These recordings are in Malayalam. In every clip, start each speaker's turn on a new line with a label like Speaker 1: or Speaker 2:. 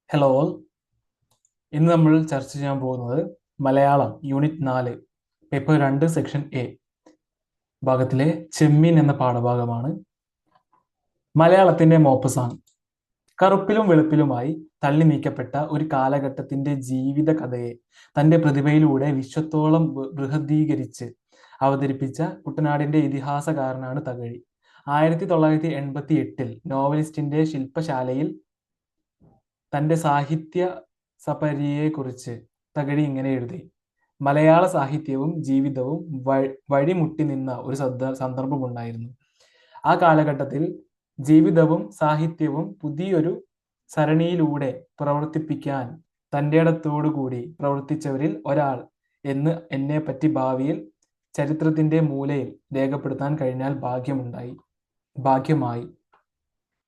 Speaker 1: Hello all. ഇന്ന് നമ്മൾ ചർച്ച ചെയ്യാൻ പോകുന്നത് Malayalam unit 4 paper 2 section A ഭാഗത്തിലെ ചെമ്മീൻ എന്ന പാഠഭാഗമാണ്. മലയാളത്തിന്റെ മോപ്പസാങ്. കറുപ്പിലും വെളുപ്പിലുമായി തള്ളി നീക്കപ്പെട്ട ഒരു കാലഘട്ടത്തിന്റെ ജീവിത കഥയെ തന്റെ പ്രതിഭയിലൂടെ വിശ്വത്തോളം ബൃഹദീകരിച്ച് അവതരിപ്പിച്ച കുട്ടനാടിന്റെ ഇതിഹാസകാരനാണ് തകഴി. 1988 നോവലിസ്റ്റിന്റെ ശില്പശാലയിൽ തന്റെ സാഹിത്യ സപര്യയെക്കുറിച്ച് തകഴി ഇങ്ങനെ എഴുതി: മലയാള സാഹിത്യവും ജീവിതവും വഴിമുട്ടി നിന്ന ഒരു സന്ദർഭമുണ്ടായിരുന്നു. ആ കാലഘട്ടത്തിൽ ജീവിതവും സാഹിത്യവും പുതിയൊരു സരണിയിലൂടെ പ്രവർത്തിപ്പിക്കാൻ തൻ്റെ ഇടത്തോടുകൂടി പ്രവർത്തിച്ചവരിൽ ഒരാൾ എന്ന് എന്നെപ്പറ്റി ഭാവിയിൽ ചരിത്രത്തിന്റെ മൂലയിൽ രേഖപ്പെടുത്താൻ കഴിഞ്ഞാൽ ഭാഗ്യമായി.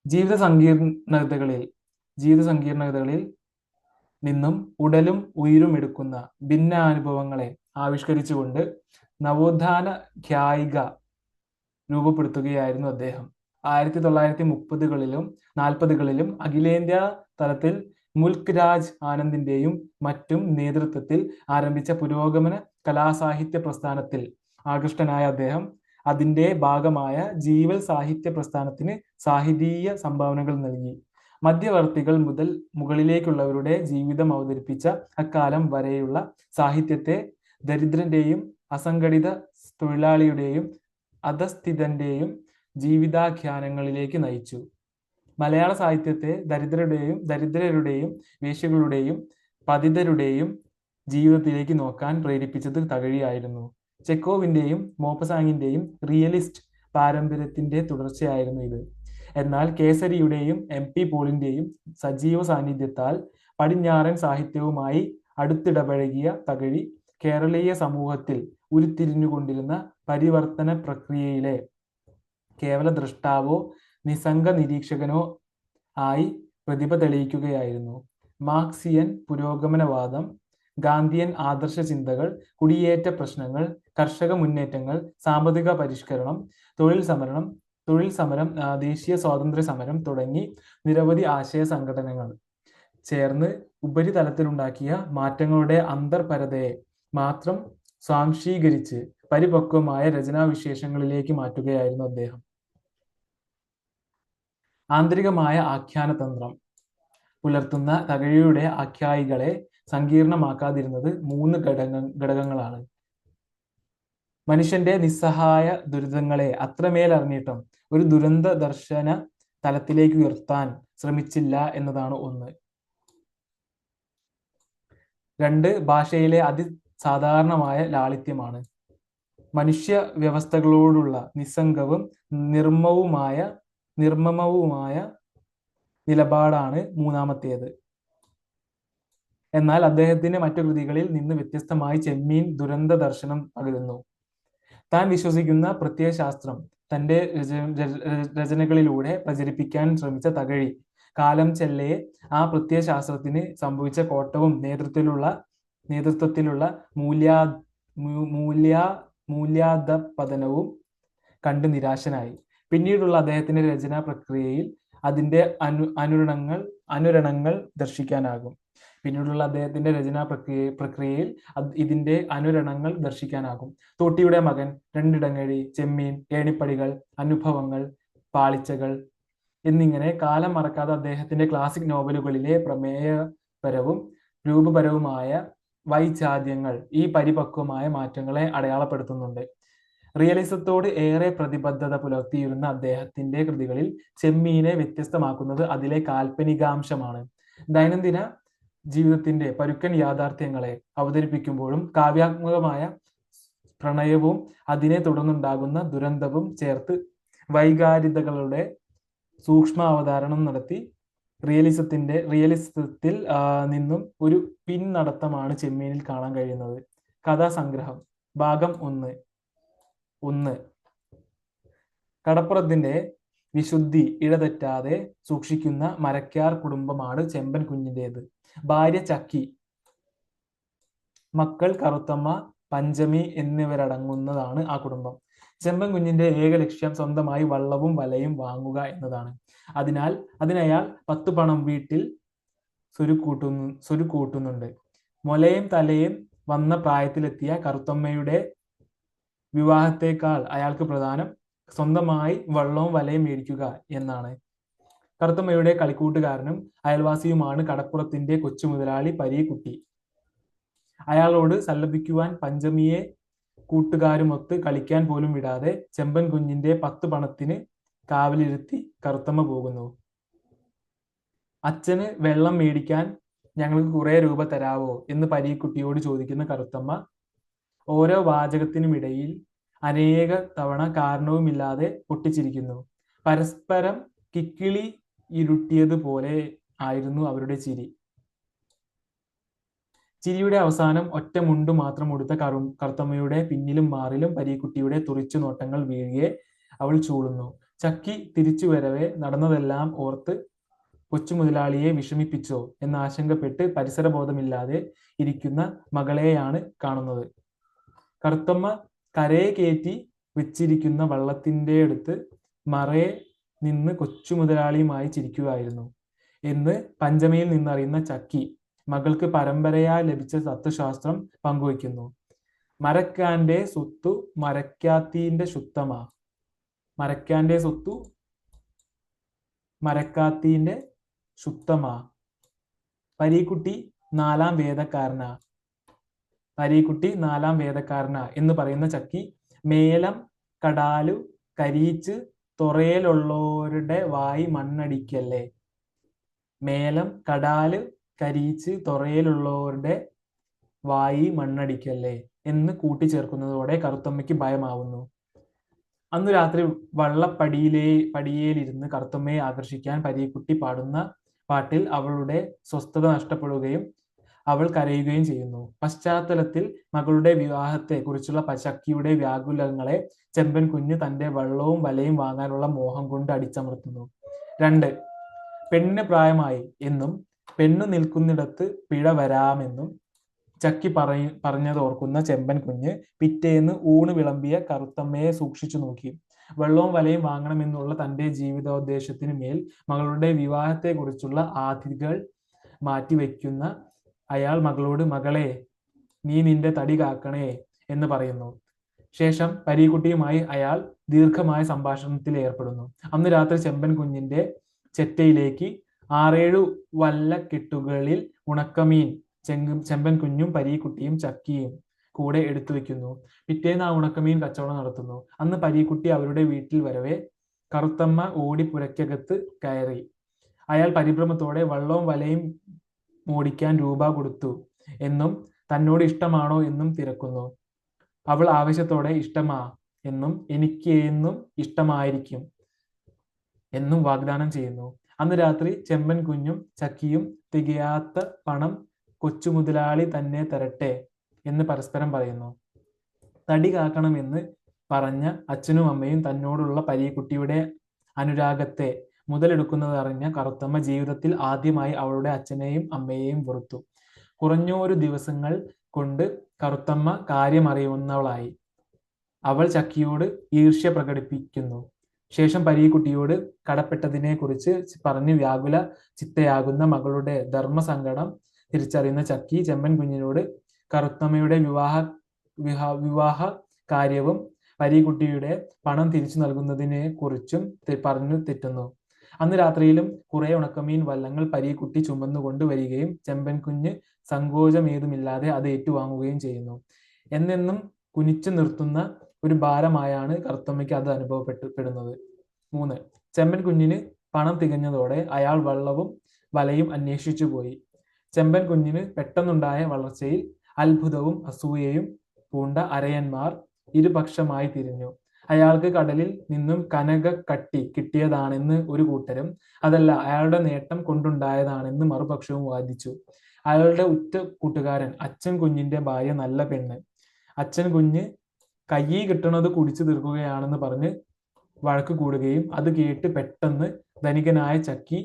Speaker 1: ജീവിത സങ്കീർണതകളിൽ നിന്നും ഉടലും ഉയിരും എടുക്കുന്ന ഭിന്നാനുഭവങ്ങളെ ആവിഷ്കരിച്ചുകൊണ്ട് നവോത്ഥാന ഖ്യായിക രൂപപ്പെടുത്തുകയായിരുന്നു അദ്ദേഹം. 1930കളിലും 40കളിലും അഖിലേന്ത്യാ തലത്തിൽ മുൽക്ക് രാജ് ആനന്ദിന്റെയും മറ്റും നേതൃത്വത്തിൽ ആരംഭിച്ച പുരോഗമന കലാസാഹിത്യ പ്രസ്ഥാനത്തിൽ ആകൃഷ്ടനായ അദ്ദേഹം അതിന്റെ ഭാഗമായ ജീവൽ സാഹിത്യ പ്രസ്ഥാനത്തിന് സാഹിതീയ സംഭാവനകൾ നൽകി. മധ്യവർത്തികൾ മുതൽ മുകളിലേക്കുള്ളവരുടെ ജീവിതം അവതരിപ്പിച്ച അക്കാലം വരെയുള്ള സാഹിത്യത്തെ ദരിദ്രന്റെയും അസംഘടിത തൊഴിലാളിയുടെയും അധസ്ഥിതന്റെയും ജീവിതാഖ്യാനങ്ങളിലേക്ക് നയിച്ചു. മലയാള സാഹിത്യത്തെ ദരിദ്രരുടെയും വേശ്യകളുടെയും പതിതരുടെയും ജീവിതത്തിലേക്ക് നോക്കാൻ പ്രേരിപ്പിച്ചത് തകഴിയായിരുന്നു. ചെക്കോവിന്റെയും മോപ്പസാങ്ങിന്റെയും റിയലിസ്റ്റ് പാരമ്പര്യത്തിന്റെ തുടർച്ചയായിരുന്നു ഇത്. എന്നാൽ കേസരിയുടെയും MP പോളിന്റെയും സജീവ സാന്നിധ്യത്താൽ പടിഞ്ഞാറൻ സാഹിത്യവുമായി അടുത്തിടപഴകിയ തകഴി കേരളീയ സമൂഹത്തിൽ ഉരുത്തിരിഞ്ഞുകൊണ്ടിരുന്ന പരിവർത്തന പ്രക്രിയയിലെ കേവല ദ്രഷ്ടാവോ നിസ്സംഗ നിരീക്ഷകനോ ആയി പ്രതിഭ തെളിയിക്കുകയായിരുന്നു. മാർക്സിയൻ പുരോഗമനവാദം, ഗാന്ധിയൻ ആദർശ ചിന്തകൾ, കുടിയേറ്റ പ്രശ്നങ്ങൾ, കർഷക മുന്നേറ്റങ്ങൾ, സാമ്പത്തിക പരിഷ്കരണം, തൊഴിൽ സമരം, ദേശീയ സ്വാതന്ത്ര്യ സമരം തുടങ്ങി നിരവധി ആശയ സംഘടനകൾ ചേർന്ന് ഉപരിതലത്തിലുണ്ടാക്കിയ മാറ്റങ്ങളുടെ അന്തർപരതയെ മാത്രം സ്വാംശീകരിച്ച് പരിപക്വമായ രചനാവിശേഷങ്ങളിലേക്ക് മാറ്റുകയായിരുന്നു അദ്ദേഹം. ആന്തരികമായ ആഖ്യാനതന്ത്രം പുലർത്തുന്ന തകഴിയുടെ ആഖ്യായികളെ സങ്കീർണമാക്കാതിരുന്നത് 3 ഘടകങ്ങളാണ്. മനുഷ്യന്റെ നിസ്സഹായ ദുരിതങ്ങളെ അത്രമേൽ അറിഞ്ഞിട്ടും ഒരു ദുരന്ത ദർശന തലത്തിലേക്ക് ഉയർത്താൻ ശ്രമിച്ചില്ല എന്നതാണ് ഒന്ന്. 2, ഭാഷയിലെ അതിസാധാരണമായ ലാളിത്യമാണ്. മനുഷ്യ വ്യവസ്ഥകളോടുള്ള നിസ്സംഗവും നിർമ്മമവുമായ നിലപാടാണ് മൂന്നാമത്തേത്. എന്നാൽ അദ്ദേഹത്തിന്റെ മറ്റു കൃതികളിൽ നിന്ന് വ്യത്യസ്തമായി ചെമ്മീൻ ദുരന്ത ദർശനം പകരുന്നു. താൻ വിശ്വസിക്കുന്ന പ്രത്യയശാസ്ത്രം തന്റെ രചനകളിലൂടെ പ്രചരിപ്പിക്കാൻ ശ്രമിച്ച തകഴി കാലം ചെല്ലയെ ആ പ്രത്യയശാസ്ത്രത്തിന് സംഭവിച്ച കോട്ടവും നേതൃത്വത്തിലുള്ള മൂല്യാധപതനവും കണ്ട് നിരാശനായി. പിന്നീടുള്ള അദ്ദേഹത്തിന്റെ രചനാ പ്രക്രിയയിൽ അതിന്റെ അനുരണങ്ങൾ ദർശിക്കാനാകും. ഇതിന്റെ അനുരണങ്ങൾ ദർശിക്കാനാകും. തോട്ടിയുടെ മകൻ, രണ്ടിടങ്ങഴി, ചെമ്മീൻ, ഏണിപ്പടികൾ, അനുഭവങ്ങൾ, പാളിച്ചകൾ എന്നിങ്ങനെ കാലം മറക്കാതെ അദ്ദേഹത്തിന്റെ ക്ലാസിക് നോവലുകളിലെ പ്രമേയപരവും രൂപപരവുമായ വൈചാദ്യങ്ങൾ ഈ പരിപക്വമായ മാറ്റങ്ങളെ അടയാളപ്പെടുത്തുന്നുണ്ട്. റിയലിസത്തോട് ഏറെ പ്രതിബദ്ധത പുലർത്തിയിരുന്ന അദ്ദേഹത്തിന്റെ കൃതികളിൽ ചെമ്മീനെ വ്യത്യസ്തമാക്കുന്നത് അതിലെ കാൽപ്പനികാംശമാണ്. ദൈനംദിന ജീവിതത്തിന്റെ പരുക്കൻ യാഥാർത്ഥ്യങ്ങളെ അവതരിപ്പിക്കുമ്പോഴും കാവ്യാത്മകമായ പ്രണയവും അതിനെ തുടർന്നുണ്ടാകുന്ന ദുരന്തവും ചേർത്ത് വൈകാരികതകളുടെ സൂക്ഷ്മ അവതാരണം നടത്തി റിയലിസത്തിൽ നിന്നും ഒരു പിന്നടത്തമാണ് ചെമ്മീനിൽ കാണാൻ കഴിയുന്നത്. കഥാസംഗ്രഹം. ഭാഗം 1. കടപ്പുറത്തിന്റെ വിശുദ്ധി ഇടതെറ്റാതെ സൂക്ഷിക്കുന്ന മരക്കാർ കുടുംബമാണ് ചെമ്പൻ കുഞ്ഞിൻ്റെത്. ഭാര്യ ചക്കി, മക്കൾ കറുത്തമ്മ, പഞ്ചമി എന്നിവരടങ്ങുന്നതാണ് ആ കുടുംബം. ചെമ്പൻ കുഞ്ഞിന്റെ ഏക ലക്ഷ്യം സ്വന്തമായി വള്ളവും വലയും വാങ്ങുക എന്നതാണ്. അതിനയാൾ 10 പണം വീട്ടിൽ സ്വരുക്കൂട്ടുന്നുണ്ട്. മൊലയും തലയും വന്ന പ്രായത്തിലെത്തിയ കറുത്തമ്മയുടെ വിവാഹത്തേക്കാൾ അയാൾക്ക് പ്രധാനം സ്വന്തമായി വള്ളവും വലയും മേടിക്കുക എന്നാണ്. കറുത്തമ്മയുടെ കളിക്കൂട്ടുകാരനും അയൽവാസിയുമാണ് കടപ്പുറത്തിന്റെ കൊച്ചു മുതലാളി പരീക്കുട്ടി. അയാളോട് സല്ലപിക്കുവാൻ പഞ്ചമിയെ കൂട്ടുകാരുമൊത്ത് കളിക്കാൻ പോലും വിടാതെ ചെമ്പൻ കുഞ്ഞിന്റെ 10 പണത്തിന് കാവലിരുത്തി കറുത്തമ്മ പോകുന്നു. അച്ഛന് വെള്ളം മേടിക്കാൻ ഞങ്ങൾക്ക് കുറെ രൂപ തരാവോ എന്ന് പരീക്കുട്ടിയോട് ചോദിക്കുന്ന കറുത്തമ്മ ഓരോ വാചകത്തിനുമിടയിൽ അനേക തവണ കാരണവുമില്ലാതെ പൊട്ടിച്ചിരിക്കുന്നു. പരസ്പരം കിക്കിളി ഇരുട്ടിയതുപോലെ ആയിരുന്നു അവരുടെ ചിരി. ചിരിയുടെ അവസാനം ഒറ്റ മുണ്ടു മാത്രം ഉടുത്ത കറുത്തമ്മയുടെ പിന്നിലും മാറിലും പരീക്കുട്ടിയുടെ തുറിച്ചു നോട്ടങ്ങൾ വീഴുകെ അവൾ ചൂളുന്നു. ചക്കി തിരിച്ചു വരവെ നടന്നതെല്ലാം ഓർത്ത് കൊച്ചു മുതലാളിയെ വിഷമിപ്പിച്ചോ എന്ന് ആശങ്കപ്പെട്ട് പരിസരബോധമില്ലാതെ ഇരിക്കുന്ന മകളെയാണ് കാണുന്നത്. കറുത്തമ്മ കരയെ കയറ്റി വെച്ചിരിക്കുന്ന വള്ളത്തിന്റെ അടുത്ത് മറയെ നിന്ന് കൊച്ചു മുതലാളിയുമായി ചിരിക്കുകയായിരുന്നു എന്ന് പഞ്ചമയിൽ നിന്നറിയുന്ന ചക്കി മകൾക്ക് പരമ്പരയായി ലഭിച്ച തത്വശാസ്ത്രം പങ്കുവയ്ക്കുന്നു. മരക്കാന്റെ സ്വത്തു മരക്കാത്തിന്റെ ശുദ്ധമാ, മരക്കാന്റെ സ്വത്തു മരക്കാത്തിന്റെ ശുദ്ധമാ. പരീക്കുട്ടി നാലാം വേദക്കാരനാ, പരീക്കുട്ടി നാലാം വേദക്കാരനാ എന്ന് പറയുന്ന ചക്കി മേലം കടാലു കരീച്ച് തൊറയിലുള്ളവരുടെ വായി മണ്ണടിക്കല്ലേ, മേലം കടാല് കരീച്ച് തൊറയിലുള്ളവരുടെ വായി മണ്ണടിക്കല്ലേ എന്ന് കൂട്ടിച്ചേർക്കുന്നതോടെ കറുത്തമ്മയ്ക്ക് ഭയമാവുന്നു. അന്നു രാത്രി പടിയേലിരുന്ന് കറുത്തമ്മയെ ആകർഷിക്കാൻ പരീക്കുട്ടി പാടുന്ന പാട്ടിൽ അവളുടെ സ്വസ്ഥത നഷ്ടപ്പെടുകയും അവൾ കരയുകയും ചെയ്യുന്നു. പശ്ചാത്തലത്തിൽ മകളുടെ വിവാഹത്തെ കുറിച്ചുള്ള ചക്കിയുടെ വ്യാകുലങ്ങളെ ചെമ്പൻ കുഞ്ഞ് തന്റെ വള്ളവും വലയും വാങ്ങാനുള്ള മോഹം കൊണ്ട് അടിച്ചമർത്തുന്നു. 2. പെണ്ണിന് പ്രായമായി എന്നും പെണ്ണു നിൽക്കുന്നിടത്ത് പിഴ വരാമെന്നും ചക്കി പറഞ്ഞത് ഓർക്കുന്ന ചെമ്പൻ കുഞ്ഞ് പിറ്റേന്ന് ഊണ് വിളമ്പിയ കറുത്തമ്മയെ സൂക്ഷിച്ചു നോക്കി. വെള്ളവും വലയും വാങ്ങണമെന്നുള്ള തന്റെ ജീവിതോദ്ദേശത്തിന് മേൽ മകളുടെ വിവാഹത്തെ കുറിച്ചുള്ള ആധികൾ മാറ്റിവെക്കുന്ന അയാൾ മകളോട് മകളെ നീ നിന്റെ തടി കാക്കണേ എന്ന് പറയുന്നു. ശേഷം പരീക്കുട്ടിയുമായി അയാൾ ദീർഘമായ സംഭാഷണത്തിൽ ഏർപ്പെടുന്നു. അന്ന് രാത്രി ചെമ്പൻ കുഞ്ഞിന്റെ ചെറ്റയിലേക്ക് 6-7 വല്ലക്കെട്ടുകളിൽ ഉണക്കമീൻ ചെമ്പൻ കുഞ്ഞും പരീക്കുട്ടിയും ചക്കിയും കൂടെ എടുത്തു വെക്കുന്നു. പിറ്റേന്ന് ആ ഉണക്കമീൻ കച്ചവടം നടത്തുന്നു. അന്ന് പരീക്കുട്ടി അവരുടെ വീട്ടിൽ വരവേ കറുത്തമ്മ ഓടി പുരക്കകത്ത് കയറി. അയാൾ പരിഭ്രമത്തോടെ വള്ളവും വലയും മോടിക്കാൻ രൂപ കൊടുത്തു എന്നും തന്നോട് ഇഷ്ടമാണോ എന്നും തിരക്കുന്നു. അവൾ ആവേശത്തോടെ ഇഷ്ടമാ എന്നും എനിക്ക് എന്നും ഇഷ്ടമായിരിക്കും എന്നും വാഗ്ദാനം ചെയ്യുന്നു. അന്ന് രാത്രി ചെമ്പൻ കുഞ്ഞും ചക്കിയും തികയാത്ത പണം കൊച്ചു മുതലാളി തന്നെ തരട്ടെ എന്ന് പരസ്പരം പറയുന്നു. തടി കാക്കണമെന്ന് പറഞ്ഞ അച്ഛനും അമ്മയും തന്നോടുള്ള പരീക്കുട്ടിയുടെ അനുരാഗത്തെ മുതലെടുക്കുന്നതറിഞ്ഞ കറുത്തമ്മ ജീവിതത്തിൽ ആദ്യമായി അവളുടെ അച്ഛനെയും അമ്മയെയും വെറുത്തു. കുറഞ്ഞൊരു ദിവസങ്ങൾ കൊണ്ട് കറുത്തമ്മ കാര്യം അറിയുന്നവളായി. അവൾ ചക്കിയോട് ഈർഷ്യ പ്രകടിപ്പിക്കുന്നു. ശേഷം പരീക്കുട്ടിയോട് കടപ്പെട്ടതിനെ കുറിച്ച് പറഞ്ഞ് വ്യാകുല ചിത്തയാകുന്ന മകളുടെ ധർമ്മസങ്കടം തിരിച്ചറിയുന്ന ചക്കി ചെമ്പൻ കുഞ്ഞിനോട് കറുത്തമ്മയുടെ വിവാഹ കാര്യവും പരീക്കുട്ടിയുടെ പണം തിരിച്ചു നൽകുന്നതിനെ കുറിച്ചും പറഞ്ഞു തെറ്റുന്നു. അന്ന് രാത്രിയിലും കുറെ ഉണക്കമീൻ വള്ളങ്ങൾ പരീക്കുട്ടി ചുമന്നുകൊണ്ട് വരികയും ചെമ്പൻ കുഞ്ഞ് സങ്കോചമേതുമില്ലാതെ അത് ഏറ്റുവാങ്ങുകയും ചെയ്യുന്നു. എന്നെന്നും കുനിച്ചു നിർത്തുന്ന ഒരു ഭാരമായാണ് കറുത്തമ്മയ്ക്ക് അത് അനുഭവപ്പെടുന്നത്. 3. ചെമ്പൻ കുഞ്ഞിന് പണം തികഞ്ഞതോടെ അയാൾ വള്ളവും വലയും അന്വേഷിച്ചു പോയി. ചെമ്പൻ കുഞ്ഞിന് പെട്ടെന്നുണ്ടായ വളർച്ചയിൽ അത്ഭുതവും അസൂയയും പൂണ്ട അരയന്മാർ ഇരുപക്ഷമായി തിരിഞ്ഞു. അയാൾക്ക് കടലിൽ നിന്നും കനകക്കട്ടി കിട്ടിയതാണെന്ന് ഒരു കൂട്ടരും അതല്ല അയാളുടെ നേട്ടം കൊണ്ടുണ്ടായതാണെന്ന് മറുപക്ഷവും വാദിച്ചു. അയാളുടെ ഉറ്റ കൂട്ടുകാരൻ അച്ഛൻ കുഞ്ഞിന്റെ ഭാര്യ നല്ല പെണ്ണ്, അച്ഛൻ കുഞ്ഞ് കയ്യിൽ കിട്ടണത് കുടിച്ചു തീർക്കുകയാണെന്ന് പറഞ്ഞ് വഴക്ക് കൂടുകയും അത് കേട്ട് പെട്ടെന്ന് ധനികനായ ചക്കി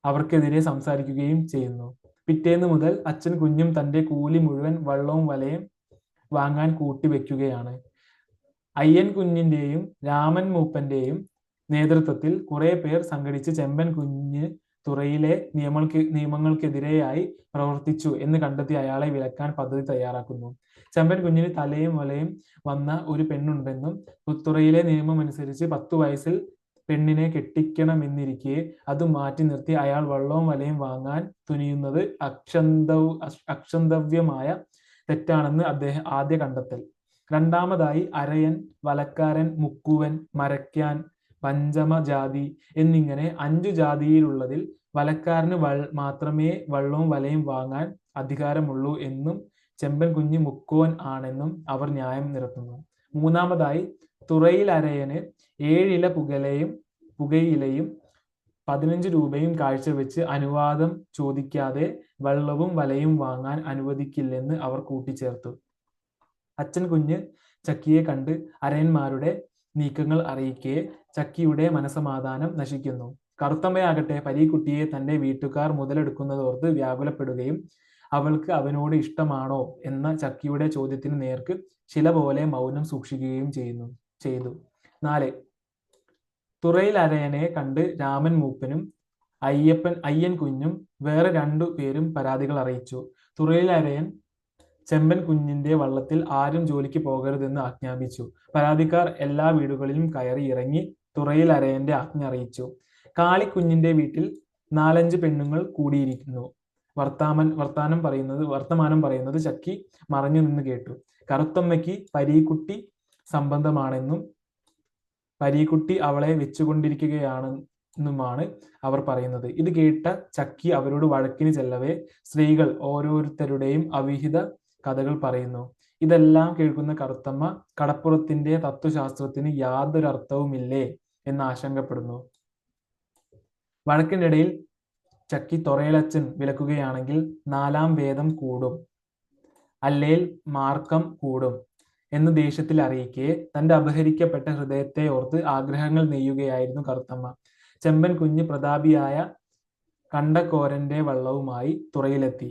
Speaker 1: അവർക്കെതിരെ സംസാരിക്കുകയും ചെയ്യുന്നു. പിറ്റേന്ന് മുതൽ അച്ഛൻ കുഞ്ഞും തന്റെ കൂലി മുഴുവൻ വള്ളവും വലയും വാങ്ങാൻ കൂട്ടിവെക്കുകയാണ്. അയ്യൻ കുഞ്ഞിന്റെയും രാമൻ മൂപ്പന്റെയും നേതൃത്വത്തിൽ കുറെ പേർ സംഘടിച്ച് ചെമ്പൻ കുഞ്ഞ് തുറയിലെ നിയമങ്ങൾക്കെതിരെയായി പ്രവർത്തിച്ചു എന്ന് കണ്ടെത്തി അയാളെ വിലക്കാൻ പദ്ധതി തയ്യാറാക്കുന്നു. ചെമ്പൻ കുഞ്ഞിന് തലയും വലയും വന്ന ഒരു പെണ്ണുണ്ടെന്നും തുറയിലെ നിയമം അനുസരിച്ച് 10 വയസ്സിൽ പെണ്ണിനെ കെട്ടിക്കണമെന്നിരിക്കെ അത് മാറ്റി നിർത്തി അയാൾ വള്ളവും വലയും വാങ്ങാൻ തുനിയുന്നത് അക്ഷന്തവ്യമായ തെറ്റാണെന്ന് അദ്ദേഹം ആദ്യ കണ്ടെത്തൽ. രണ്ടാമതായി അരയൻ, വലക്കാരൻ, മുക്കുവൻ, മരയ്ക്കാൻ, പഞ്ചമജാതി എന്നിങ്ങനെ 5 ജാതിയിലുള്ളതിൽ വലക്കാരന് മാത്രമേ വള്ളവും വലയും വാങ്ങാൻ അധികാരമുള്ളൂ എന്നും ചെമ്പൻ കുഞ്ഞ് മുക്കുവൻ ആണെന്നും അവർ ന്യായം നിരത്തുന്നു. മൂന്നാമതായി തുറയിൽ അരയന് 7 ഇല പുകയിലയും 15 രൂപയും കാഴ്ചവെച്ച് അനുവാദം ചോദിക്കാതെ വള്ളവും വലയും വാങ്ങാൻ അനുവദിക്കില്ലെന്ന് അവർ കൂട്ടിച്ചേർത്തു. അച്ഛൻ കുഞ്ഞ് ചക്കിയെ കണ്ട് അരയന്മാരുടെ നീക്കങ്ങൾ അറിയിക്കെ ചക്കിയുടെ മനസമാധാനം നശിക്കുന്നു. കറുത്തമ്മയാകട്ടെ പരീക്കുട്ടിയെ തന്റെ വീട്ടുകാർ മുതലെടുക്കുന്നതോർത്ത് വ്യാകുലപ്പെടുകയും അവൾക്ക് അവനോട് ഇഷ്ടമാണോ എന്ന ചക്കിയുടെ ചോദ്യത്തിന് നേർക്ക് ശില പോലെ മൗനം സൂക്ഷിക്കുകയും ചെയ്തു. 4. തുറയിൽ അരയനെ കണ്ട് രാമൻ മൂപ്പനും അയ്യൻ കുഞ്ഞും വേറെ 2 പേരും പരാതികൾ അറിയിച്ചു. തുറയിൽ അരയൻ ചെമ്പൻ കുഞ്ഞിന്റെ വള്ളത്തിൽ ആരും ജോലിക്ക് പോകരുതെന്ന് ആജ്ഞാപിച്ചു. പരാതിക്കാർ എല്ലാ വീടുകളിലും കയറി ഇറങ്ങി തുറയിൽ അരയന്റെ ആജ്ഞ അറിയിച്ചു. കാളിക്കുഞ്ഞിന്റെ വീട്ടിൽ 4-5 പെണ്ണുങ്ങൾ കൂടിയിരിക്കുന്നു. വർത്തമാനം പറയുന്നത് ചക്കി മറഞ്ഞു നിന്ന് കേട്ടു. കറുത്തമ്മയ്ക്ക് പരീക്കുട്ടി സംബന്ധമാണെന്നും പരീക്കുട്ടി അവളെ വെച്ചുകൊണ്ടിരിക്കുകയാണെന്നുമാണ് അവർ പറയുന്നത്. ഇത് കേട്ട ചക്കി അവരോട് വഴക്കിന് ചെല്ലവേ സ്ത്രീകൾ ഓരോരുത്തരുടെയും അവിഹിത കഥകൾ പറയുന്നു. ഇതെല്ലാം കേൾക്കുന്ന കറുത്തമ്മ കടപ്പുറത്തിന്റെ തത്വശാസ്ത്രത്തിന് യാതൊരു അർത്ഥവുമില്ലേ എന്ന് ആശങ്കപ്പെടുന്നു. വഴക്കിനിടയിൽ ചക്കി തൊറയിലച്ചൻ വിലക്കുകയാണെങ്കിൽ 4-ാം വേദം കൂടും, അല്ലേൽ മാർക്കം കൂടും എന്ന് ദേഷ്യത്തിൽ അറിയിക്കെ തന്റെ അപഹരിക്കപ്പെട്ട ഹൃദയത്തെ ഓർത്ത് ആഗ്രഹങ്ങൾ നെയ്യുകയായിരുന്നു കറുത്തമ്മ. ചെമ്പൻ കുഞ്ഞ് പ്രതാപിയായ കണ്ടക്കോരന്റെ വള്ളവുമായി തുറയിലെത്തി.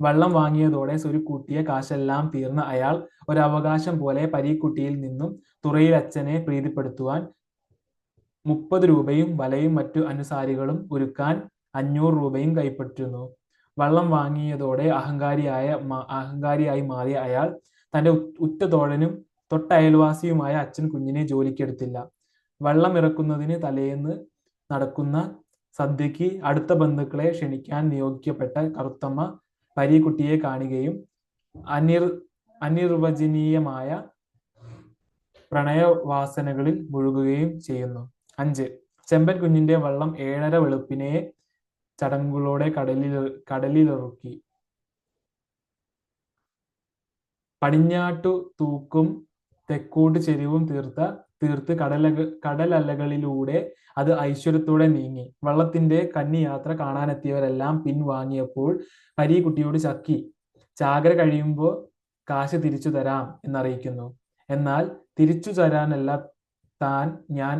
Speaker 1: വള്ളം വാങ്ങിയതോടെ സ്വരുക്കൂട്ടിയ കാശെല്ലാം തീർന്ന അയാൾ ഒരവകാശം പോലെ പരീക്കുട്ടിയിൽ നിന്നും തുറയിലച്ചനെ പ്രീതിപ്പെടുത്തുവാൻ 30 രൂപയും വലയും മറ്റു അനുസാരികളും ഒരുക്കാൻ 500 രൂപയും കൈപ്പറ്റുന്നു. വള്ളം വാങ്ങിയതോടെ അഹങ്കാരിയായി മാറിയ അയാൾ തന്റെ ഉറ്റ തോഴനും തൊട്ടയൽവാസിയുമായ അച്ഛൻ കുഞ്ഞിനെ ജോലിക്കെടുത്തില്ല. വള്ളം ഇറക്കുന്നതിന് തലേന്ന് നടക്കുന്ന സദ്യക്ക് അടുത്ത ബന്ധുക്കളെ ക്ഷണിക്കാൻ നിയോഗിക്കപ്പെട്ട കറുത്തമ്മ പരീക്കുട്ടിയെ കാണുകയും അനിർവചനീയമായ പ്രണയവാസനകളിൽ മുഴുകുകയും ചെയ്യുന്നു. 5. ചെമ്പൻ കുഞ്ഞിന്റെ വള്ളം 7:30 വെളുപ്പിനെ ചടങ്ങുകളോടെ കടലിലിറക്കി. പടിഞ്ഞാട്ടു തൂക്കും തെക്കോട്ട് ചെരിവും തീർത്ത് കടലലകളിലൂടെ അത് ഐശ്വര്യത്തോടെ നീങ്ങി. വള്ളത്തിന്റെ കന്നിയാത്ര കാണാനെത്തിയവരെല്ലാം പിൻവാങ്ങിയപ്പോൾ പരീക്കുട്ടിയോട് ചക്കി ചാകര കഴിയുമ്പോൾ കാശ് തിരിച്ചു തരാം എന്നറിയിക്കുന്നു. എന്നാൽ തിരിച്ചു തരാനല്ല ഞാൻ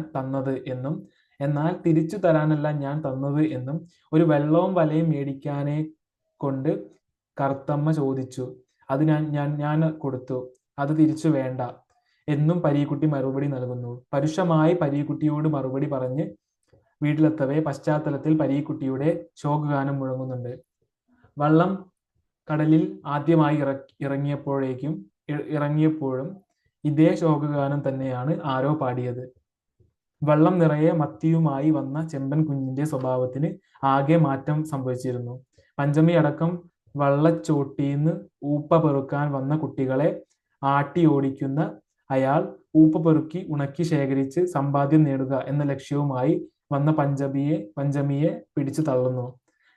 Speaker 1: തന്നത് എന്നും ഒരു വെള്ളവും വലയും മേടിക്കാനെ കൊണ്ട് കറുത്തമ്മ ചോദിച്ചു. അത് ഞാൻ കൊടുത്തു, അത് തിരിച്ചു വേണ്ട എന്നും പരീക്കുട്ടി മറുപടി നൽകുന്നു. പരുഷമായി പരീക്കുട്ടിയോട് മറുപടി പറഞ്ഞ് വീട്ടിലെത്തവേ പശ്ചാത്തലത്തിൽ പരീക്കുട്ടിയുടെ ശോകഗാനം മുഴങ്ങുന്നുണ്ട്. വള്ളം കടലിൽ ആദ്യമായി ഇറങ്ങിയപ്പോഴും ഇതേ ശോകഗാനം തന്നെയാണ് ആരോ പാടിയത്. വള്ളം നിറയെ മത്തിയുമായി വന്ന ചെമ്പൻ കുഞ്ഞിന്റെ സ്വഭാവത്തിന് ആകെ മാറ്റം സംഭവിച്ചിരുന്നു. പഞ്ചമി അടക്കം വള്ളച്ചോട്ടീന്ന് ഊപ്പ പെറുക്കാൻ വന്ന കുട്ടികളെ ആട്ടി ഓടിക്കുന്ന അയാൾ ഊപ്പ പെറുക്കി ഉണക്കി ശേഖരിച്ച് സമ്പാദ്യം നേടുക എന്ന ലക്ഷ്യവുമായി വന്ന പഞ്ചമിയെ പിടിച്ചു തള്ളുന്നു.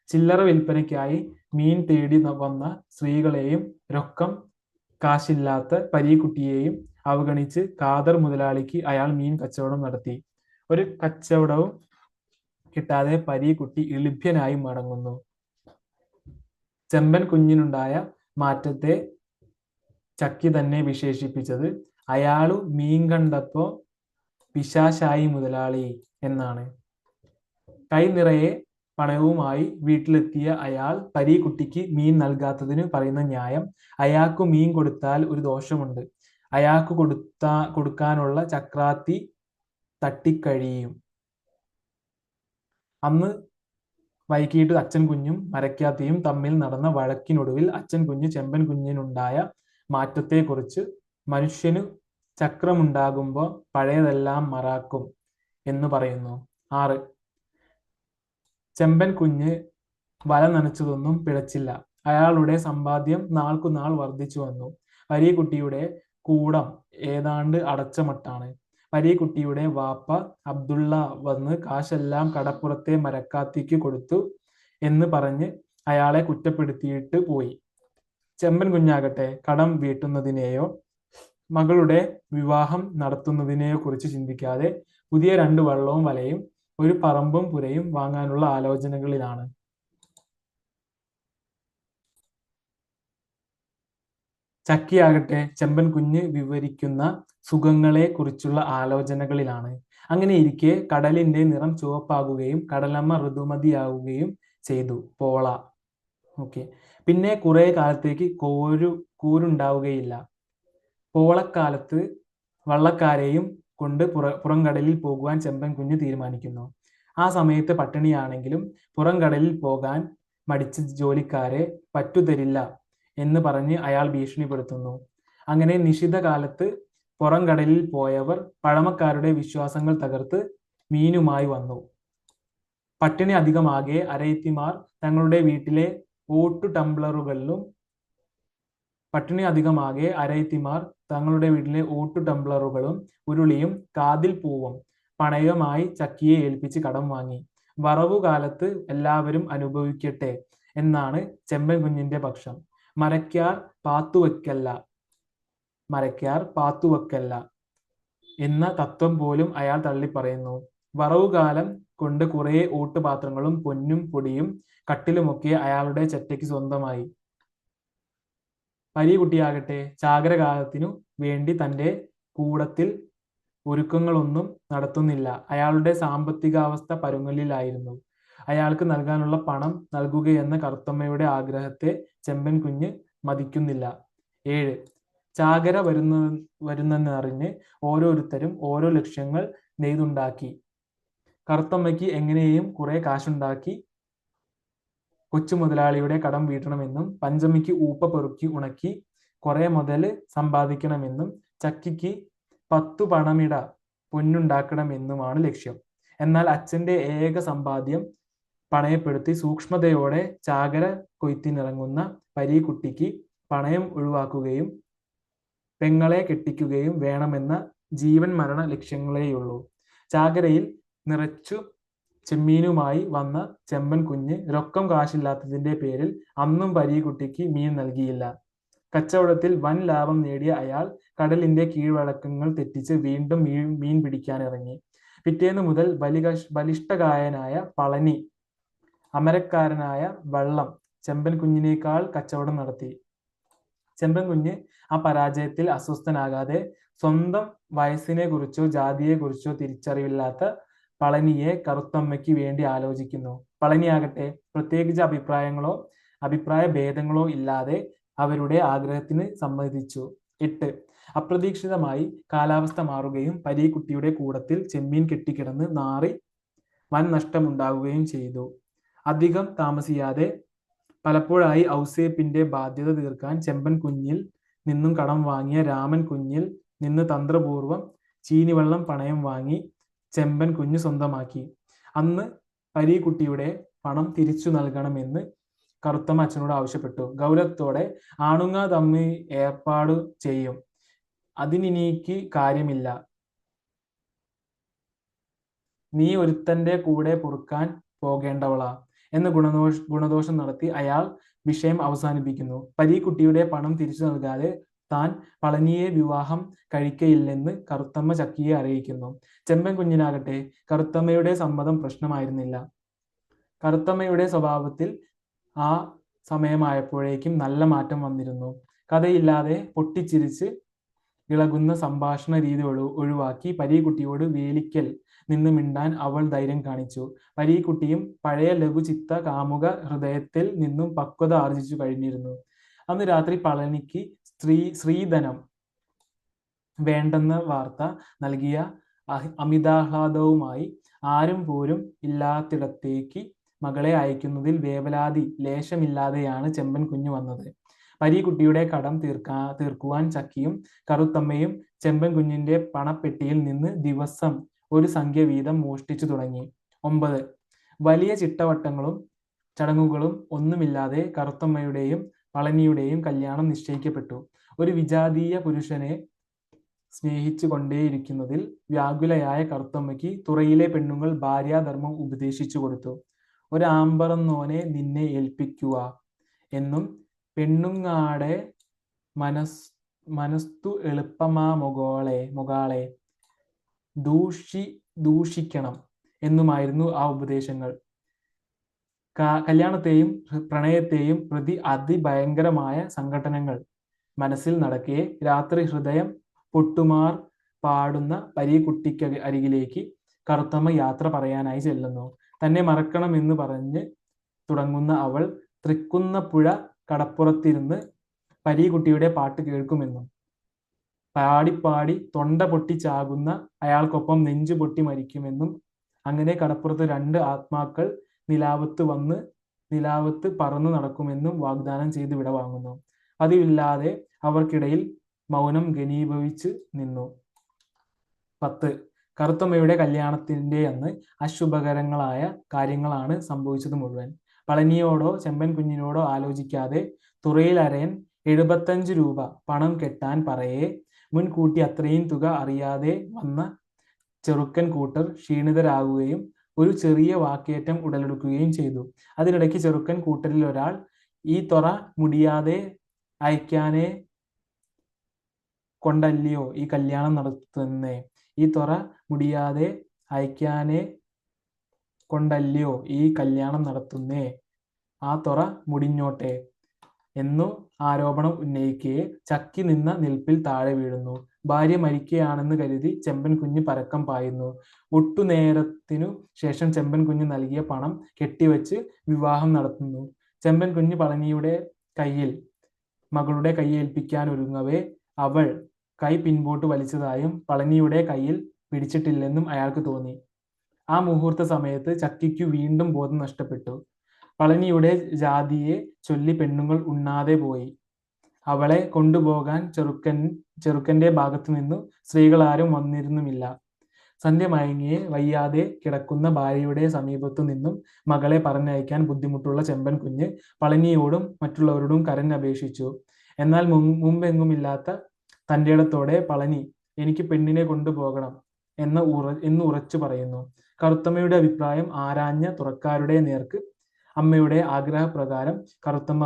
Speaker 1: ചില്ലറ വിൽപ്പനയ്ക്കായി മീൻ തേടി വന്ന സ്ത്രീകളെയും രൊക്കം കാശില്ലാത്ത പരീക്കുട്ടിയെയും അവഗണിച്ച് ഖാദർ മുതലാളിക്ക് അയാൾ മീൻ കച്ചവടം നടത്തി. ഒരു കച്ചവടവും കിട്ടാതെ പരീക്കുട്ടി ഇളിഭ്യനായി മടങ്ങുന്നു. ചെമ്പൻ കുഞ്ഞിനുണ്ടായ മാറ്റത്തെ ചക്കി തന്നെ വിശേഷിപ്പിച്ചത് അയാളു മീൻ കണ്ടപ്പോ പിശാശായി മുതലാളി എന്നാണ്. കൈ നിറയെ പണവുമായി വീട്ടിലെത്തിയ അയാൾ പരീക്കുട്ടിക്ക് മീൻ നൽകാത്തതിന് പറയുന്ന ന്യായം അയാൾക്കു മീൻ കൊടുത്താൽ ഒരു ദോഷമുണ്ട്, അയാൾക്ക് കൊടുക്കാനുള്ള ചക്രാത്തി തട്ടിക്കഴിയും. അന്ന് വൈകിട്ട് അച്ഛൻ കുഞ്ഞും മരക്കാത്തിയും തമ്മിൽ നടന്ന വഴക്കിനൊടുവിൽ അച്ഛൻ കുഞ്ഞ് ചെമ്പൻ കുഞ്ഞിനുണ്ടായ മാറ്റത്തെക്കുറിച്ച് മനുഷ്യനു ചക്രമുണ്ടാകുമ്പോൾ പഴയതെല്ലാം മറാക്കും എന്ന് പറയുന്നു. 6. ചെമ്പൻ കുഞ്ഞ് വല നനച്ചതൊന്നും പിഴച്ചില്ല. അയാളുടെ സമ്പാദ്യം നാൾക്കുനാൾ വർദ്ധിച്ചു വന്നു. പരീക്കുട്ടിയുടെ കൂടം ഏതാണ്ട് അടച്ച മട്ടാണ്. പരീക്കുട്ടിയുടെ വാപ്പ അബ്ദുള്ള വന്ന് കാശെല്ലാം കടപ്പുറത്തെ മരക്കാത്തിക്ക് കൊടുത്തു എന്ന് പറഞ്ഞ് അയാളെ കുറ്റപ്പെടുത്തിയിട്ട് പോയി. ചെമ്പൻ കുഞ്ഞാകട്ടെ കടം വീട്ടുന്നതിനെയോ മകളുടെ വിവാഹം നടത്തുന്നതിനെയോ കുറിച്ച് ചിന്തിക്കാതെ പുതിയ 2 വള്ളവും വലയും ഒരു പറമ്പും പുരയും വാങ്ങാനുള്ള ആലോചനകളിലാണ്. ചക്കിയാകട്ടെ ചെമ്പൻ കുഞ്ഞ് വിവരിക്കുന്ന സുഖങ്ങളെ കുറിച്ചുള്ള ആലോചനകളിലാണ്. അങ്ങനെ ഇരിക്കെ കടലിന്റെ നിറം ചുവപ്പാകുകയും കടലമ്മ ഋതുമതിയാവുകയും ചെയ്തു. പോള. ഓക്കെ. പിന്നെ കുറെ കാലത്തേക്ക് കൂരുണ്ടാവുകയില്ല. പോളക്കാലത്ത് വള്ളക്കാരെയും കൊണ്ട് പുറംകടലിൽ പോകുവാൻ ചെമ്പൻ കുഞ്ഞ് തീരുമാനിക്കുന്നു. ആ സമയത്ത് പട്ടിണിയാണെങ്കിലും പുറംകടലിൽ പോകാൻ മടിച്ച ജോലിക്കാരെ പറ്റുതരില്ല എന്ന് പറഞ്ഞ് അയാൾ ഭീഷണിപ്പെടുത്തുന്നു. അങ്ങനെ നിശ്ചിത കാലത്ത് പുറംകടലിൽ പോയവർ പഴമക്കാരുടെ വിശ്വാസങ്ങൾ തകർത്ത് മീനുമായി വന്നു. പട്ടിണി അധികമാകെ അരയത്തിമാർ തങ്ങളുടെ വീട്ടിലെ ഓട്ടു ടംബ്ലറുകളിലും ഉരുളിയും കാതിൽ പൂവും പണയമായി ചക്കിയെ ഏൽപ്പിച്ച് കടം വാങ്ങി. വറവുകാലത്ത് എല്ലാവരും അനുഭവിക്കട്ടെ എന്നാണ് ചെമ്പൻ കുഞ്ഞിന്റെ പക്ഷം. മരക്കാർ പാത്തുവെക്കല്ല എന്ന തത്വം പോലും അയാൾ തള്ളിപ്പറയുന്നു. വറവുകാലം കൊണ്ട് കുറെ ഓട്ടുപാത്രങ്ങളും പൊന്നും പൊടിയും കട്ടിലുമൊക്കെ അയാളുടെ ചെറ്റയ്ക്ക് സ്വന്തമായി. പരീക്കുട്ടിയാകട്ടെ ചാകരകാലത്തിനു വേണ്ടി തന്റെ കൂടത്തിൽ ഒരുക്കങ്ങളൊന്നും നടത്തുന്നില്ല. അയാളുടെ സാമ്പത്തികാവസ്ഥ പരുങ്ങലിലായിരുന്നു. അയാൾക്ക് നൽകാനുള്ള പണം നൽകുകയെന്ന കറുത്തമ്മയുടെ ആഗ്രഹത്തെ ചെമ്പൻ കുഞ്ഞ് മതിക്കുന്നില്ല. 7. ചാകര വരുന്നെന്നറിഞ്ഞ് ഓരോരുത്തരും ഓരോ ലക്ഷ്യങ്ങൾ നെയ്തുണ്ടാക്കി. കറുത്തമ്മയ്ക്ക് എങ്ങനെയും കുറെ കാശുണ്ടാക്കി കൊച്ചു മുതലാളിയുടെ കടം വീട്ടണമെന്നും പഞ്ചമിക്ക് ഊപ്പ പെറുക്കി ഉണക്കി കുറെ മുതല് സമ്പാദിക്കണമെന്നും ചക്കിക്ക് 10 പണമിട പൊന്നുണ്ടാക്കണമെന്നുമാണ് ലക്ഷ്യം. എന്നാൽ അച്ഛന്റെ ഏക സമ്പാദ്യം പണയപ്പെടുത്തി സൂക്ഷ്മതയോടെ ചാകര കൊയ്ത്തിനിറങ്ങുന്ന പരീക്കുട്ടിക്ക് പണയം ഒഴിവാക്കുകയും പെങ്ങളെ കെട്ടിക്കുകയും വേണമെന്ന ജീവൻ മരണ ലക്ഷ്യങ്ങളേയുള്ളൂ. ചാകരയിൽ നിറച്ചു ചെമ്മീനുമായി വന്ന ചെമ്പൻ കുഞ്ഞ് രൊക്കം കാശില്ലാത്തതിന്റെ പേരിൽ അന്നും പരീക്കുട്ടിക്ക് മീൻ നൽകിയില്ല. കച്ചവടത്തിൽ വൻ ലാഭം നേടിയ അയാൾ കടലിന്റെ കീഴ്വഴക്കങ്ങൾ തെറ്റിച്ച് വീണ്ടും മീൻ പിടിക്കാനിറങ്ങി. പിറ്റേന്ന് മുതൽ ബലിഷ്ഠകായനായ പളനി അമരക്കാരനായ വള്ളം ചെമ്പൻ കുഞ്ഞിനേക്കാൾ കച്ചവടം നടത്തി. ചെമ്പൻ കുഞ്ഞ് ആ പരാജയത്തിൽ അസ്വസ്ഥനാകാതെ സ്വന്തം വയസ്സിനെ കുറിച്ചോ ജാതിയെ കുറിച്ചോ തിരിച്ചറിവില്ലാത്ത പളനിയെ കറുത്തമ്മയ്ക്ക് വേണ്ടി ആലോചിക്കുന്നു. പളനിയാകട്ടെ പ്രത്യേകിച്ച് അഭിപ്രായ ഭേദങ്ങളോ ഇല്ലാതെ അവരുടെ ആഗ്രഹത്തിന് സമ്മതിച്ചു. 8. അപ്രതീക്ഷിതമായി കാലാവസ്ഥ മാറുകയും പരീക്കുട്ടിയുടെ കൂടത്തിൽ ചെമ്മീൻ കെട്ടിക്കിടന്ന് നാറി വൻ നഷ്ടമുണ്ടാവുകയും ചെയ്തു. അധികം താമസിയാതെ പലപ്പോഴായി ഔസേപ്പിന്റെ ബാധ്യത തീർക്കാൻ ചെമ്പൻ കുഞ്ഞിൽ നിന്നും കടം വാങ്ങിയ രാമൻ കുഞ്ഞിൽ നിന്ന് തന്ത്രപൂർവം ചീനിവെള്ളം പണയം വാങ്ങി ചെമ്പൻ കുഞ്ഞ് സ്വന്തമാക്കി. അന്ന് പരീക്കുട്ടിയുടെ പണം തിരിച്ചു നൽകണമെന്ന് കറുത്തമ്മ അച്ഛനോട് ആവശ്യപ്പെട്ടു. ഗൗരവത്തോടെ ആണുങ്ങ തമ്മിൽ ഏർപ്പാടു ചെയ്യും, അതിനിക്ക് കാര്യമില്ല, നീ ഒരുത്തന്റെ കൂടെ പൊറുക്കാൻ പോകേണ്ടവളാ എന്ന് ഗുണദോഷം നടത്തി അയാൾ വിഷയം അവസാനിപ്പിക്കുന്നു. പരീക്കുട്ടിയുടെ പണം തിരിച്ചു നൽകാതെ താൻ പളനിയെ വിവാഹം കഴിക്കയില്ലെന്ന് കറുത്തമ്മ ചക്കിയെ അറിയിക്കുന്നു. ചെമ്പൻ കുഞ്ഞിനാകട്ടെ കറുത്തമ്മയുടെ സമ്മതം പ്രശ്നമായിരുന്നില്ല. കറുത്തമ്മയുടെ സ്വഭാവത്തിൽ ആ സമയമായപ്പോഴേക്കും നല്ല മാറ്റം വന്നിരുന്നു. കഥയില്ലാതെ പൊട്ടിച്ചിരിച്ച് ഇളകുന്ന സംഭാഷണ രീതി ഒഴിവാക്കി പരീക്കുട്ടിയോട് വേലിക്കൽ നിന്ന് മിണ്ടാൻ അവൾ ധൈര്യം കാണിച്ചു. പരീക്കുട്ടിയും പഴയ ലഘുചിത്ത കാമുക ഹൃദയത്തിൽ നിന്നും പക്വത ആർജിച്ചു കഴിഞ്ഞിരുന്നു. അന്ന് രാത്രി പളനിക്ക് സ്ത്രീധനം വേണ്ടെന്ന വാർത്ത നൽകിയ അമിതാഹ്ലാദവുമായി ആരും പോരും ഇല്ലാത്തിടത്തേക്ക് മകളെ അയക്കുന്നതിൽ വേവലാതി ലേശമില്ലാതെയാണ് ചെമ്പൻ കുഞ്ഞ് വന്നത്. പരീക്കുട്ടിയുടെ കടം തീർക്കുവാൻ ചക്കിയും കറുത്തമ്മയും ചെമ്പൻ കുഞ്ഞിന്റെ പണപ്പെട്ടിയിൽ നിന്ന് ദിവസം ഒരു സംഖ്യ വീതം മോഷ്ടിച്ചു തുടങ്ങി. 9. വലിയ ചിട്ടവട്ടങ്ങളും ചടങ്ങുകളും ഒന്നുമില്ലാതെ കറുത്തമ്മയുടെയും പളനിയുടെയും കല്യാണം നിശ്ചയിക്കപ്പെട്ടു. ഒരു വിജാതീയ പുരുഷനെ സ്നേഹിച്ചു കൊണ്ടേയിരിക്കുന്നതിൽ വ്യാകുലയായ കറുത്തമ്മയ്ക്ക് തുറയിലെ പെണ്ണുങ്ങൾ ഭാര്യാധർമ്മം ഉപദേശിച്ചു കൊടുത്തു. ഒരാമ്പറന്നോനെ നിന്നെ ഏൽപ്പിക്കുക എന്നും പെണ്ണുങ്ങാടെ മനസ്തു എളുപ്പമാ മൊകാളെ ദൂഷിക്കണം എന്നുമായിരുന്നു ആ ഉപദേശങ്ങൾ. കല്യാണത്തെയും പ്രണയത്തെയും പ്രതി അതിഭയങ്കരമായ സംഘട്ടനങ്ങൾ മനസ്സിൽ നടക്കെ രാത്രി ഹൃദയം പൊട്ടുമാർ പാടുന്ന പരീക്കുട്ടിക്ക് അരികിലേക്ക് കറുത്തമ്മ യാത്ര പറയാനായി ചെല്ലുന്നു. തന്നെ മറക്കണമെന്ന് പറഞ്ഞ് തുടങ്ങുന്ന അവൾ തൃക്കുന്നപ്പുഴ കടപ്പുറത്തിരുന്ന് പരീക്കുട്ടിയുടെ പാട്ട് കേൾക്കുമെന്നും പാടിപ്പാടി തൊണ്ട പൊട്ടി ചാകുന്ന അയാൾക്കൊപ്പം നെഞ്ചു പൊട്ടി മരിക്കുമെന്നും അങ്ങനെ കടപ്പുറത്ത് 2 ആത്മാക്കൾ നിലാവത്ത് പറന്നു നടക്കുമെന്നും വാഗ്ദാനം ചെയ്ത് വിടവാങ്ങുന്നു. പതിവില്ലാതെ അവർക്കിടയിൽ മൗനം ഘനീഭവിച്ച് നിന്നു. 10. കറുത്തമ്മയുടെ കല്യാണത്തിന്റെ അന്ന് അശുഭകരങ്ങളായ കാര്യങ്ങളാണ് സംഭവിച്ചത് മുഴുവൻ. പളനിയോടോ ചെമ്പൻ കുഞ്ഞിനോടോ ആലോചിക്കാതെ തുറയിലരയൻ 75 രൂപ പണം കെട്ടാൻ പറയേ മുൻകൂട്ടി അത്രയും തുക അറിയാതെ വന്ന ചെറുക്കൻ കൂട്ടർ ക്ഷീണിതരാകുകയും ഒരു ചെറിയ വാക്കേറ്റം ഉടലെടുക്കുകയും ചെയ്തു. അതിനിടയ്ക്ക് ചെറുക്കൻ കൂട്ടരിൽ ഒരാൾ ഈ തൊറ മുടിയാതെ അയക്കാനെ കൊണ്ടല്ലയോ ഈ കല്യാണം നടത്തുന്നേ, ഈ തൊറ മുടിയാതെ അയക്കാനെ കൊണ്ടല്ലയോ ഈ കല്യാണം നടത്തുന്നേ, ആ തൊറ മുടിഞ്ഞോട്ടെ എന്നു ആരോപണം ഉന്നയിക്കെ ചക്കി നിന്ന നിൽപ്പിൽ താഴെ വീഴുന്നു. ഭാര്യ മരിക്കുകയാണെന്ന് കരുതി ചെമ്പൻ കുഞ്ഞ് പരക്കം പായുന്നു. ഒട്ടുനേരത്തിനു ശേഷം ചെമ്പൻ കുഞ്ഞ് നൽകിയ പണം കെട്ടിവെച്ച് വിവാഹം നടത്തുന്നു. ചെമ്പൻ കുഞ്ഞ് പളനിയുടെ കയ്യിൽ മകളുടെ കൈ ഏൽപ്പിക്കാനൊരുങ്ങവേ അവൾ കൈ പിൻപോട്ട് വലിച്ചതായും പളനിയുടെ കയ്യിൽ പിടിച്ചിട്ടില്ലെന്നും അയാൾക്ക് തോന്നി. ആ മുഹൂർത്ത സമയത്ത് ചക്കിക്കു വീണ്ടും ബോധം നഷ്ടപ്പെട്ടു. പളനിയുടെ ജാതിയെ ചൊല്ലി പെണ്ണുങ്ങൾ ഉണ്ണാതെ പോയി. അവളെ കൊണ്ടുപോകാൻ ചെറുക്കന്റെ ഭാഗത്തു നിന്നു സ്ത്രീകളാരും വന്നിരുന്നുമില്ല. സന്ധ്യ മയങ്ങിയെ വയ്യാതെ കിടക്കുന്ന ഭാര്യയുടെ സമീപത്തു നിന്നും മകളെ പറഞ്ഞയക്കാൻ ബുദ്ധിമുട്ടുള്ള ചെമ്പൻ കുഞ്ഞ് പളനിയോടും മറ്റുള്ളവരോടും കരഞ്ഞപേക്ഷിച്ചു. എന്നാൽ മുമ്പെങ്ങുമില്ലാത്ത തന്റേടത്തോടെ പളനി എനിക്ക് പെണ്ണിനെ കൊണ്ടുപോകണം എന്ന് ഉറച്ചു പറയുന്നു. കറുത്തമ്മയുടെ അഭിപ്രായം ആരാഞ്ഞ തുറക്കാരുടെ നേർക്ക് അമ്മയുടെ ആഗ്രഹപ്രകാരം കറുത്തമ്മ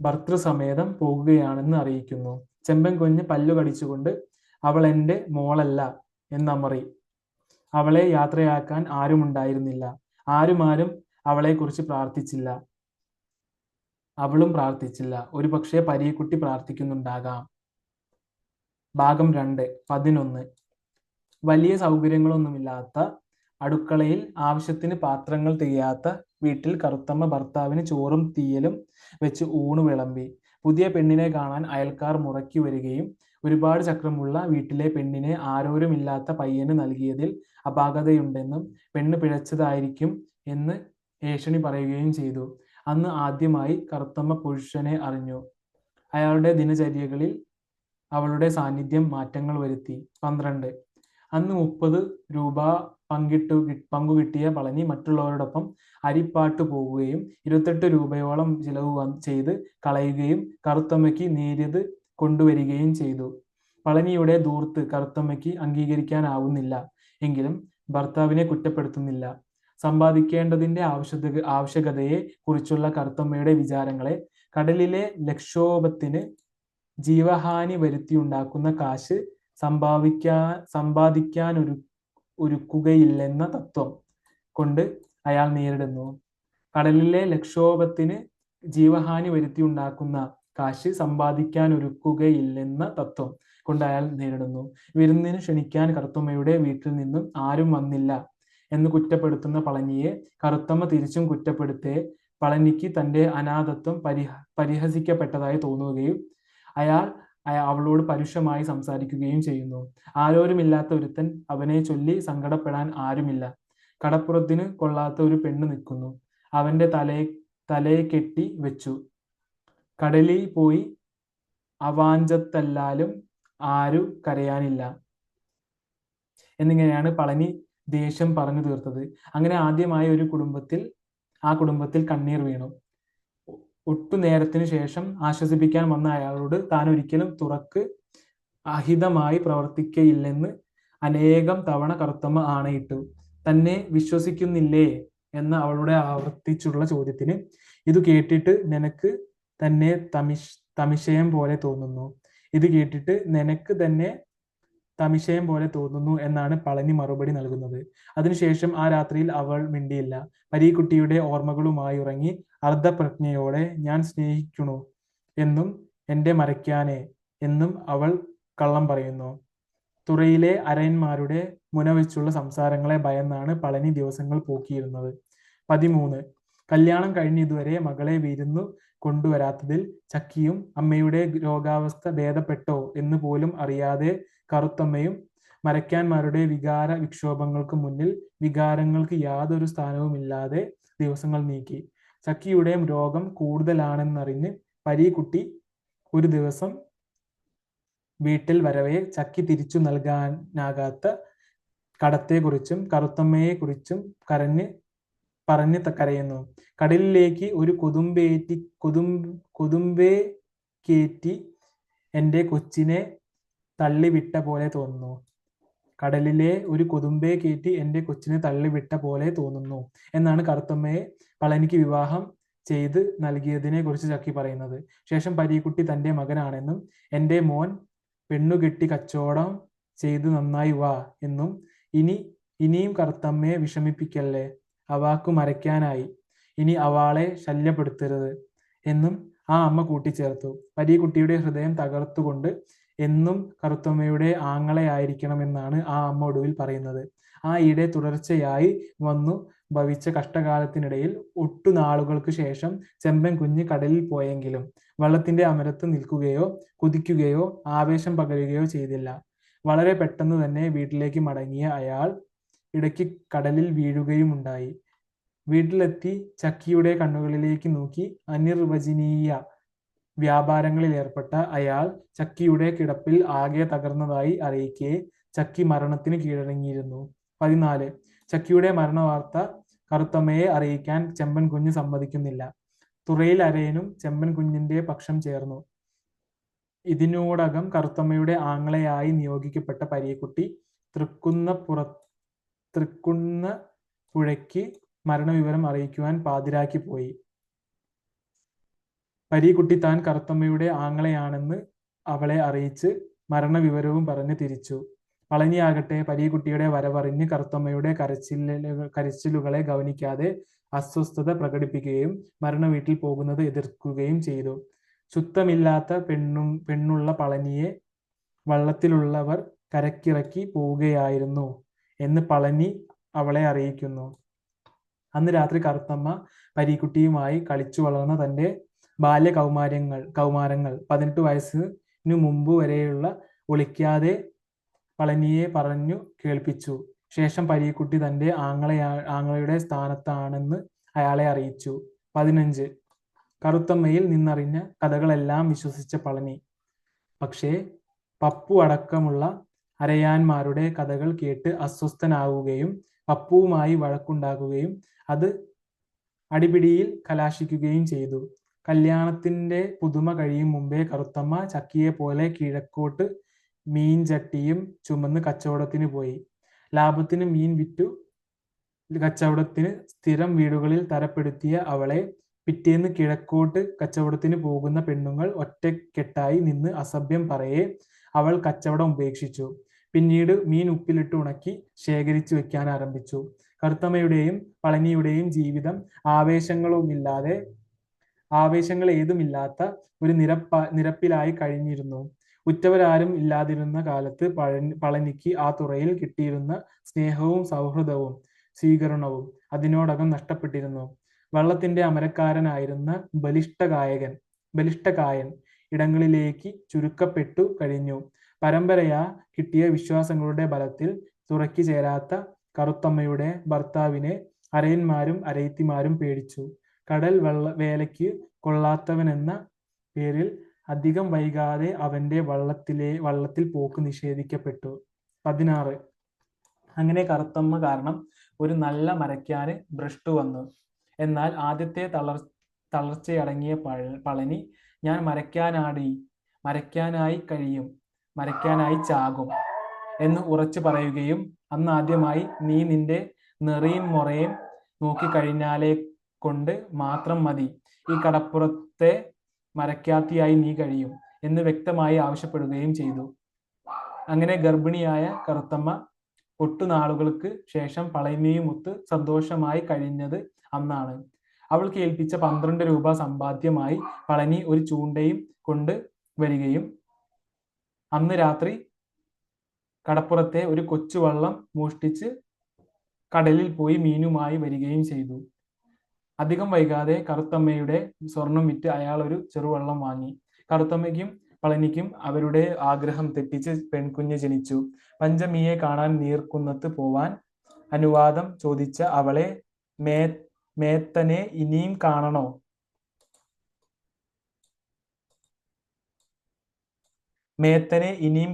Speaker 1: ഭർത്തൃസമേതം പോകുകയാണെന്ന് അറിയിക്കുന്നു. ചെമ്പൻ കുഞ്ഞ് പല്ലു കടിച്ചുകൊണ്ട് അവൾ എൻ്റെ മോളല്ല എന്നമറി. അവളെ യാത്രയാക്കാൻ ആരുമുണ്ടായിരുന്നില്ല. ആരും അവളെക്കുറിച്ച് പ്രാർത്ഥിച്ചില്ല. അവളും പ്രാർത്ഥിച്ചില്ല. ഒരുപക്ഷെ പരീക്കുട്ടി പ്രാർത്ഥിക്കുന്നുണ്ടാകാം. ഭാഗം 2. 11. വലിയ സൗകര്യങ്ങളൊന്നുമില്ലാത്ത അടുക്കളയിൽ ആവശ്യത്തിന് പാത്രങ്ങൾ തികയാത്ത വീട്ടിൽ കറുത്തമ്മ ഭർത്താവിന് ചോറും തീയലും വെച്ച് ഊണ് വിളമ്പി. പുതിയ പെണ്ണിനെ കാണാൻ അയൽക്കാർ മുറയ്ക്ക് വരികയും ഒരുപാട് ചക്രമുള്ള വീട്ടിലെ പെണ്ണിനെ ആരോരുമില്ലാത്ത പയ്യന് നൽകിയതിൽ അപാകതയുണ്ടെന്നും പെണ്ണ് പിഴച്ചതായിരിക്കും എന്ന് ഏഷണി പറയുകയും ചെയ്തു. അന്ന് ആദ്യമായി കറുത്തമ്മ പുരുഷനെ അറിഞ്ഞു. അയാളുടെ ദിനചര്യകളിൽ അവളുടെ സാന്നിധ്യം മാറ്റങ്ങൾ വരുത്തി. 12. അന്ന് 30 രൂപ പങ്കുകിട്ടിയ പളനി മറ്റുള്ളവരോടൊപ്പം അരിപ്പാട്ട് പോകുകയും 28 രൂപയോളം ചിലവ് ചെയ്ത് കളയുകയും കറുത്തമ്മയ്ക്ക് നേരിയത് കൊണ്ടുവരികയും ചെയ്തു. പളനിയുടെ ധൂർത്ത് കറുത്തമ്മയ്ക്ക് അംഗീകരിക്കാനാവുന്നില്ല എങ്കിലും ഭർത്താവിനെ കുറ്റപ്പെടുത്തുന്നില്ല. സമ്പാദിക്കേണ്ടതിന്റെ ആവശ്യകതയെ കുറിച്ചുള്ള കറുത്തമ്മയുടെ വിചാരങ്ങളെ കടലിലെ ലക്ഷോഭത്തിന് ജീവഹാനി വരുത്തിയുണ്ടാക്കുന്ന കാശ് സമ്പാദിക്കാനൊരുക്കുകയില്ലെന്ന തത്വം കൊണ്ട് അയാൾ നേരിടുന്നു. കടലിലെ ലക്ഷോഭത്തിന് ജീവഹാനി വരുത്തിയുണ്ടാക്കുന്ന കാശ് സമ്പാദിക്കാനൊരുക്കുകയില്ലെന്ന തത്വം കൊണ്ട് അയാൾ നേരിടുന്നു. വിരുന്നിന് ക്ഷണിക്കാൻ കറുത്തമ്മയുടെ വീട്ടിൽ നിന്നും ആരും വന്നില്ല എന്ന് കുറ്റപ്പെടുത്തുന്ന പളനിയെ കറുത്തമ്മ തിരിച്ചും കുറ്റപ്പെടുത്തേ പളനിക്ക് തന്റെ അനാഥത്വം പരിഹസിക്കപ്പെട്ടതായി തോന്നുകയും അവളോട് പരുഷമായി സംസാരിക്കുകയും ചെയ്യുന്നു. ആരോരുമില്ലാത്ത ഒരുത്തൻ, അവനെ ചൊല്ലി സങ്കടപ്പെടാൻ ആരുമില്ല. കടപ്പുറത്തിന് കൊള്ളാത്ത ഒരു പെണ്ണ് നിൽക്കുന്നു, അവന്റെ തലയെ കെട്ടി വെച്ചു. കടലിൽ പോയി അവാഞ്ചത്തല്ലാലും ആരു കരയാനില്ല. എന്നിങ്ങനെയാണ് പളനി ദേഷ്യം പറഞ്ഞു തീർത്തത്. അങ്ങനെ ആദ്യമായി ആ കുടുംബത്തിൽ കണ്ണീർ വീണു. ഒട്ടു നേരത്തിനു ശേഷം ആശ്വസിപ്പിക്കാൻ വന്ന അയാളോട് താൻ ഒരിക്കലും തുറക്ക് അഹിതമായി പ്രവർത്തിക്കയില്ലെന്ന് അനേകം തവണ കറുത്തമ്മ ആണയിട്ടു. തന്നെ വിശ്വസിക്കുന്നില്ലേ എന്ന അവളുടെ ആവർത്തിച്ചുള്ള ചോദ്യത്തിന്, ഇത് കേട്ടിട്ട് നിനക്ക് തന്നെ തമിശയം പോലെ തോന്നുന്നു, ഇത് കേട്ടിട്ട് നിനക്ക് തന്നെ തമിശയം പോലെ തോന്നുന്നു എന്നാണ് പളനി മറുപടി നൽകുന്നത്. അതിനുശേഷം ആ രാത്രിയിൽ അവൾ മിണ്ടിയില്ല. പരീക്കുട്ടിയുടെ ഓർമ്മകളുമായി ഉറങ്ങി അർദ്ധപ്രജ്ഞയോടെ ഞാൻ സ്നേഹിക്കണു എന്നും എന്റെ മറയ്ക്കാനേ എന്നും അവൾ കള്ളം പറയുന്നു. തുറയിലെ അരയന്മാരുടെ മുനവെച്ചുള്ള സംസാരങ്ങളെ ഭയന്നാണ് പളനി ദിവസങ്ങൾ പോക്കിയിരുന്നത്. 13. കല്യാണം കഴിഞ്ഞ് ഇതുവരെ മകളെ വിരുന്നു കൊണ്ടുവരാത്തതിൽ ചക്കിയും അമ്മയുടെ രോഗാവസ്ഥ ഭേദപ്പെട്ടോ എന്ന് പോലും അറിയാതെ കറുത്തമ്മയും മരയ്ക്കാന്മാരുടെ വികാര വിക്ഷോഭങ്ങൾക്ക് മുന്നിൽ വികാരങ്ങൾക്ക് യാതൊരു സ്ഥാനവുമില്ലാതെ ദിവസങ്ങൾ നീക്കി. ചക്കിയുടെ രോഗം കൂടുതലാണെന്നറിഞ്ഞ് പരീക്കുട്ടി ഒരു ദിവസം വീട്ടിൽ വരവെ ചക്കി തിരിച്ചു നൽകാനാകാത്ത കടത്തെക്കുറിച്ചും കറുത്തമ്മയെക്കുറിച്ചും പറഞ്ഞ് കരയുന്നു. കടലിലേക്ക് ഒരു കൊതുമ്പേ കേറ്റി എൻ്റെ കൊച്ചിനെ തള്ളിവിട്ട പോലെ തോന്നുന്നു. കടലിലെ ഒരു കൊതുമ്പേ കയറ്റി എൻ്റെ കൊച്ചിനെ തള്ളിവിട്ട പോലെ തോന്നുന്നു എന്നാണ് കറുത്തമ്മയെ പളനിക്ക് വിവാഹം ചെയ്ത് നൽകിയതിനെ കുറിച്ച് ചക്കി പറയുന്നത്. ശേഷം പരീക്കുട്ടി തൻ്റെ മകനാണെന്നും എൻ്റെ മോൻ പെണ്ണുകെട്ടി കച്ചവടം ചെയ്ത് നന്നായി വാ എന്നും ഇനിയും കറുത്തമ്മയെ വിഷമിപ്പിക്കല്ലേ, അവാക്കു മരയ്ക്കാനായി, ഇനി അവളെ ശല്യപ്പെടുത്തരുത് എന്നും ആ അമ്മ കൂട്ടിച്ചേർത്തു. പരീക്കുട്ടിയുടെ ഹൃദയം തകർത്തുകൊണ്ട് എന്നും കറുത്തമ്മയുടെ ആങ്ങളെയായിരിക്കണമെന്നാണ് ആ അമ്മ ഒടുവിൽ പറയുന്നത്. ആ ഈടെ തുടർച്ചയായി വന്നു ഭവിച്ച കഷ്ടകാലത്തിനിടയിൽ ഒട്ടുനാളുകൾക്ക് ശേഷം ചെമ്പൻ കുഞ്ഞ് കടലിൽ പോയെങ്കിലും വള്ളത്തിന്റെ അമരത്ത് നിൽക്കുകയോ കുതിക്കുകയോ ആവേശം പകരുകയോ ചെയ്തില്ല. വളരെ പെട്ടെന്ന് തന്നെ വീട്ടിലേക്ക് മടങ്ങിയ അയാൾ ഇടയ്ക്ക് കടലിൽ വീഴുകയുമുണ്ടായി. വീട്ടിലെത്തി ചക്കിയുടെ കണ്ണുകളിലേക്ക് നോക്കി അനിർവചനീയ വ്യാപാരങ്ങളിൽ ഏർപ്പെട്ട അയാൾ ചക്കിയുടെ കിടപ്പിൽ ആകെ തകർന്നതായി അറിയിക്കെ ചക്കി മരണത്തിന് കീഴടങ്ങിയിരുന്നു. 14. ചക്കിയുടെ മരണവാർത്ത കറുത്തമ്മയെ അറിയിക്കാൻ ചെമ്പൻ കുഞ്ഞ് സമ്മതിക്കുന്നില്ല. തുറയിൽ അരയനും ചെമ്പൻ കുഞ്ഞിന്റെ പക്ഷം ചേർന്നു. ഇതിനോടകം കറുത്തമ്മയുടെ ആങ്ങളെയായി നിയോഗിക്കപ്പെട്ട പരീക്കുട്ടി തൃക്കുന്ന പുഴയ്ക്ക് മരണവിവരം അറിയിക്കുവാൻ പാതിരാക്കി പോയി. പരീക്കുട്ടി താൻ കറുത്തമ്മയുടെ ആങ്ങളെയാണെന്ന് അവളെ അറിയിച്ച് മരണവിവരവും പറഞ്ഞ് തിരിച്ചു. പളനിയാകട്ടെ പരീക്കുട്ടിയുടെ വരവറിഞ്ഞ് കറുത്തമ്മയുടെ കരച്ചിലുകളെ ഗൗനിക്കാതെ അസ്വസ്ഥത പ്രകടിപ്പിക്കുകയും മരണവീട്ടിൽ പോകുന്നത് എതിർക്കുകയും ചെയ്തു. ശുദ്ധമില്ലാത്ത പെണ്ണുള്ള പളനിയെ വള്ളത്തിലുള്ളവർ കരക്കിറക്കി പോവുകയായിരുന്നു എന്ന് പളനി അവളെ അറിയിക്കുന്നു. അന്ന് രാത്രി കറുത്തമ്മ പരീക്കുട്ടിയുമായി കളിച്ചു വളർന്ന തൻ്റെ ബാല്യ കൗമാരങ്ങൾ 18 വയസ്സിനു മുമ്പ് വരെയുള്ള ഒളിക്കാതെ പളനിയെ പറഞ്ഞു കേൾപ്പിച്ചു. ശേഷം പരീക്കുട്ടി തൻ്റെ ആങ്ങളയുടെ സ്ഥാനത്താണെന്ന് അയാളെ അറിയിച്ചു. 15. കറുത്തമ്മയിൽ നിന്നറിഞ്ഞ കഥകളെല്ലാം വിശ്വസിച്ച പളനി പക്ഷേ പപ്പു അടക്കമുള്ള അരയാന്മാരുടെ കഥകൾ കേട്ട് അസ്വസ്ഥനാവുകയും പപ്പുവുമായി വഴക്കുണ്ടാക്കുകയും അത് അടിപിടിയിൽ കലാശിക്കുകയും ചെയ്തു. കല്യാണത്തിന്റെ പുതുമ കഴിയും മുമ്പേ കറുത്തമ്മ ചക്കിയെ പോലെ കിഴക്കോട്ട് മീൻചട്ടിയും ചുമന്ന് കച്ചവടത്തിന് പോയി. ലാഭത്തിന് മീൻ വിറ്റു കച്ചവടത്തിന് സ്ഥിരം വീടുകളിൽ തരപ്പെടുത്തിയ അവളെ പിറ്റേന്ന് കിഴക്കോട്ട് കച്ചവടത്തിന് പോകുന്ന പെണ്ണുങ്ങൾ ഒറ്റക്കെട്ടായി നിന്ന് അസഭ്യം പറയേ അവൾ കച്ചവടം ഉപേക്ഷിച്ചു. പിന്നീട് മീൻ ഉപ്പിലിട്ട് ഉണക്കി ശേഖരിച്ചു വെക്കാൻ ആരംഭിച്ചു. കറുത്തമ്മയുടെയും പളനിയുടെയും ജീവിതം ആവേശങ്ങൾ ഏതുമില്ലാത്ത ഒരു നിരപ്പിലായി കഴിഞ്ഞിരുന്നു. ഉറ്റവരാരും ഇല്ലാതിരുന്ന കാലത്ത് പളനിക്ക് ആ തുറയിൽ കിട്ടിയിരുന്ന സ്നേഹവും സൗഹൃദവും സ്വീകരണവും അതിനോടകം നഷ്ടപ്പെട്ടിരുന്നു. വള്ളത്തിന്റെ അമരക്കാരനായിരുന്ന ബലിഷ്ഠകായൻ ഇടങ്ങളിലേക്ക് ചുരുക്കപ്പെട്ടു കഴിഞ്ഞു. പരമ്പരയാ കിട്ടിയ വിശ്വാസങ്ങളുടെ ബലത്തിൽ തുറക്കി ചേരാത്ത കറുത്തമ്മയുടെ ഭർത്താവിനെ അരയന്മാരും അരയത്തിമാരും പേടിച്ചു. കടൽ വേലയ്ക്ക് കൊള്ളാത്തവനെന്ന പേരിൽ അധികം വൈകാതെ അവന്റെ വള്ളത്തിൽ പോക്ക് നിഷേധിക്കപ്പെട്ടു. 16. അങ്ങനെ കറുത്തമ്മ കാരണം ഒരു നല്ല മരയ്ക്കാന് ഭ്രഷ്ടു വന്നു. എന്നാൽ ആദ്യത്തെ തളർച്ചയടങ്ങിയ പളനി ഞാൻ മരയ്ക്കാനായി കഴിയും, മരയ്ക്കാനായി ചാകും എന്ന് ഉറച്ചു പറയുകയും അന്നാദ്യമായി നീ നിന്റെ നെറിയും മൊറയും നോക്കിക്കഴിഞ്ഞാലേ കൊണ്ട് മാത്രം മതി ഈ കടപ്പുറത്തെ മരയ്ക്കാത്തിയായി നീ കഴിയും എന്ന് വ്യക്തമായി ആവശ്യപ്പെടുകയും ചെയ്തു. അങ്ങനെ ഗർഭിണിയായ കറുത്തമ്മ ഒട്ടുനാളുകൾക്ക് ശേഷം പളനിയുമൊത്ത് സന്തോഷമായി കഴിഞ്ഞത് അന്നാണ്. അവൾക്ക് ഏൽപ്പിച്ച 12 രൂപ സമ്പാദ്യമായി പളനി ഒരു ചൂണ്ടയും കൊണ്ട് വരികയും അന്ന് രാത്രി കടപ്പുറത്തെ ഒരു കൊച്ചു വള്ളം മോഷ്ടിച്ച് കടലിൽ പോയി മീനുമായി വരികയും ചെയ്തു. അധികം വൈകാതെ കറുത്തമ്മയുടെ സ്വർണം വിറ്റ് അയാൾ ഒരു ചെറുവള്ളം വാങ്ങി. കറുത്തമ്മയ്ക്കും പളനിക്കും അവരുടെ ആഗ്രഹം തെറ്റിച്ച് പെൺകുഞ്ഞ് ജനിച്ചു. പഞ്ചമിയെ കാണാൻ നീർക്കുന്നത്ത് പോവാൻ അനുവാദം ചോദിച്ച അവളെ മേത്തനെ ഇനിയും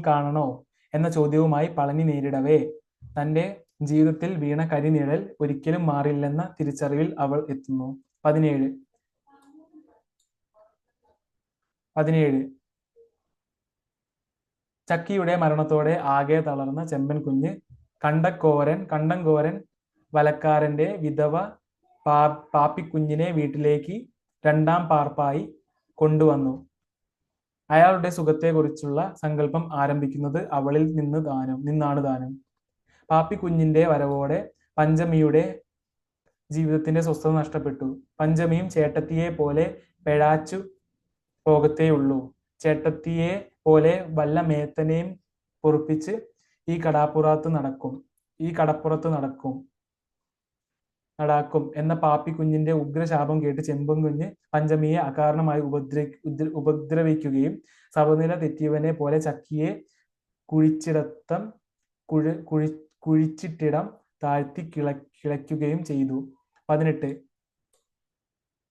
Speaker 1: കാണണോ എന്ന ചോദ്യവുമായി പളനി നേരിടവേ തന്റെ ജീവിതത്തിൽ വീണ കരിനിഴൽ ഒരിക്കലും മാറില്ലെന്ന തിരിച്ചറിവിൽ അവൾ എത്തുന്നു. 17. ചക്കിയുടെ മരണത്തോടെ ആകെ തളർന്ന ചെമ്പൻ കുഞ്ഞ് കണ്ടങ്കോരൻ വലക്കാരന്റെ വിധവ പാപ്പിക്കുഞ്ഞിനെ വീട്ടിലേക്ക് 2ാം പാർപ്പായി കൊണ്ടുവന്നു. അയാളുടെ സുഖത്തെക്കുറിച്ചുള്ള സങ്കല്പം ആരംഭിക്കുന്നത് അവളിൽ നിന്നാണ് താനും. പാപ്പിക്കുഞ്ഞിന്റെ വരവോടെ പഞ്ചമിയുടെ ജീവിതത്തിന്റെ സ്വസ്ഥത നഷ്ടപ്പെട്ടു. പഞ്ചമിയും ചേട്ടത്തിയെ പോലെ പെഴാച്ചു പോകത്തേയുള്ളൂ. ചേട്ടത്തിയെ പോലെ വല്ല മേത്തനെയും പൊറുപ്പിച്ച് ഈ കടപ്പുറത്ത് നടക്കും എന്ന പാപ്പിക്കുഞ്ഞിന്റെ ഉഗ്രശാപം കേട്ട് ചെമ്പൻ കുഞ്ഞ് പഞ്ചമിയെ അകാരണമായി ഉപദ്രവിക്കുകയും സമനില തെറ്റിയവനെ പോലെ ചക്കിയെ കുഴിച്ചിട്ടിടം താഴ്ത്തി കിളയ്ക്കുകയും ചെയ്തു. 18.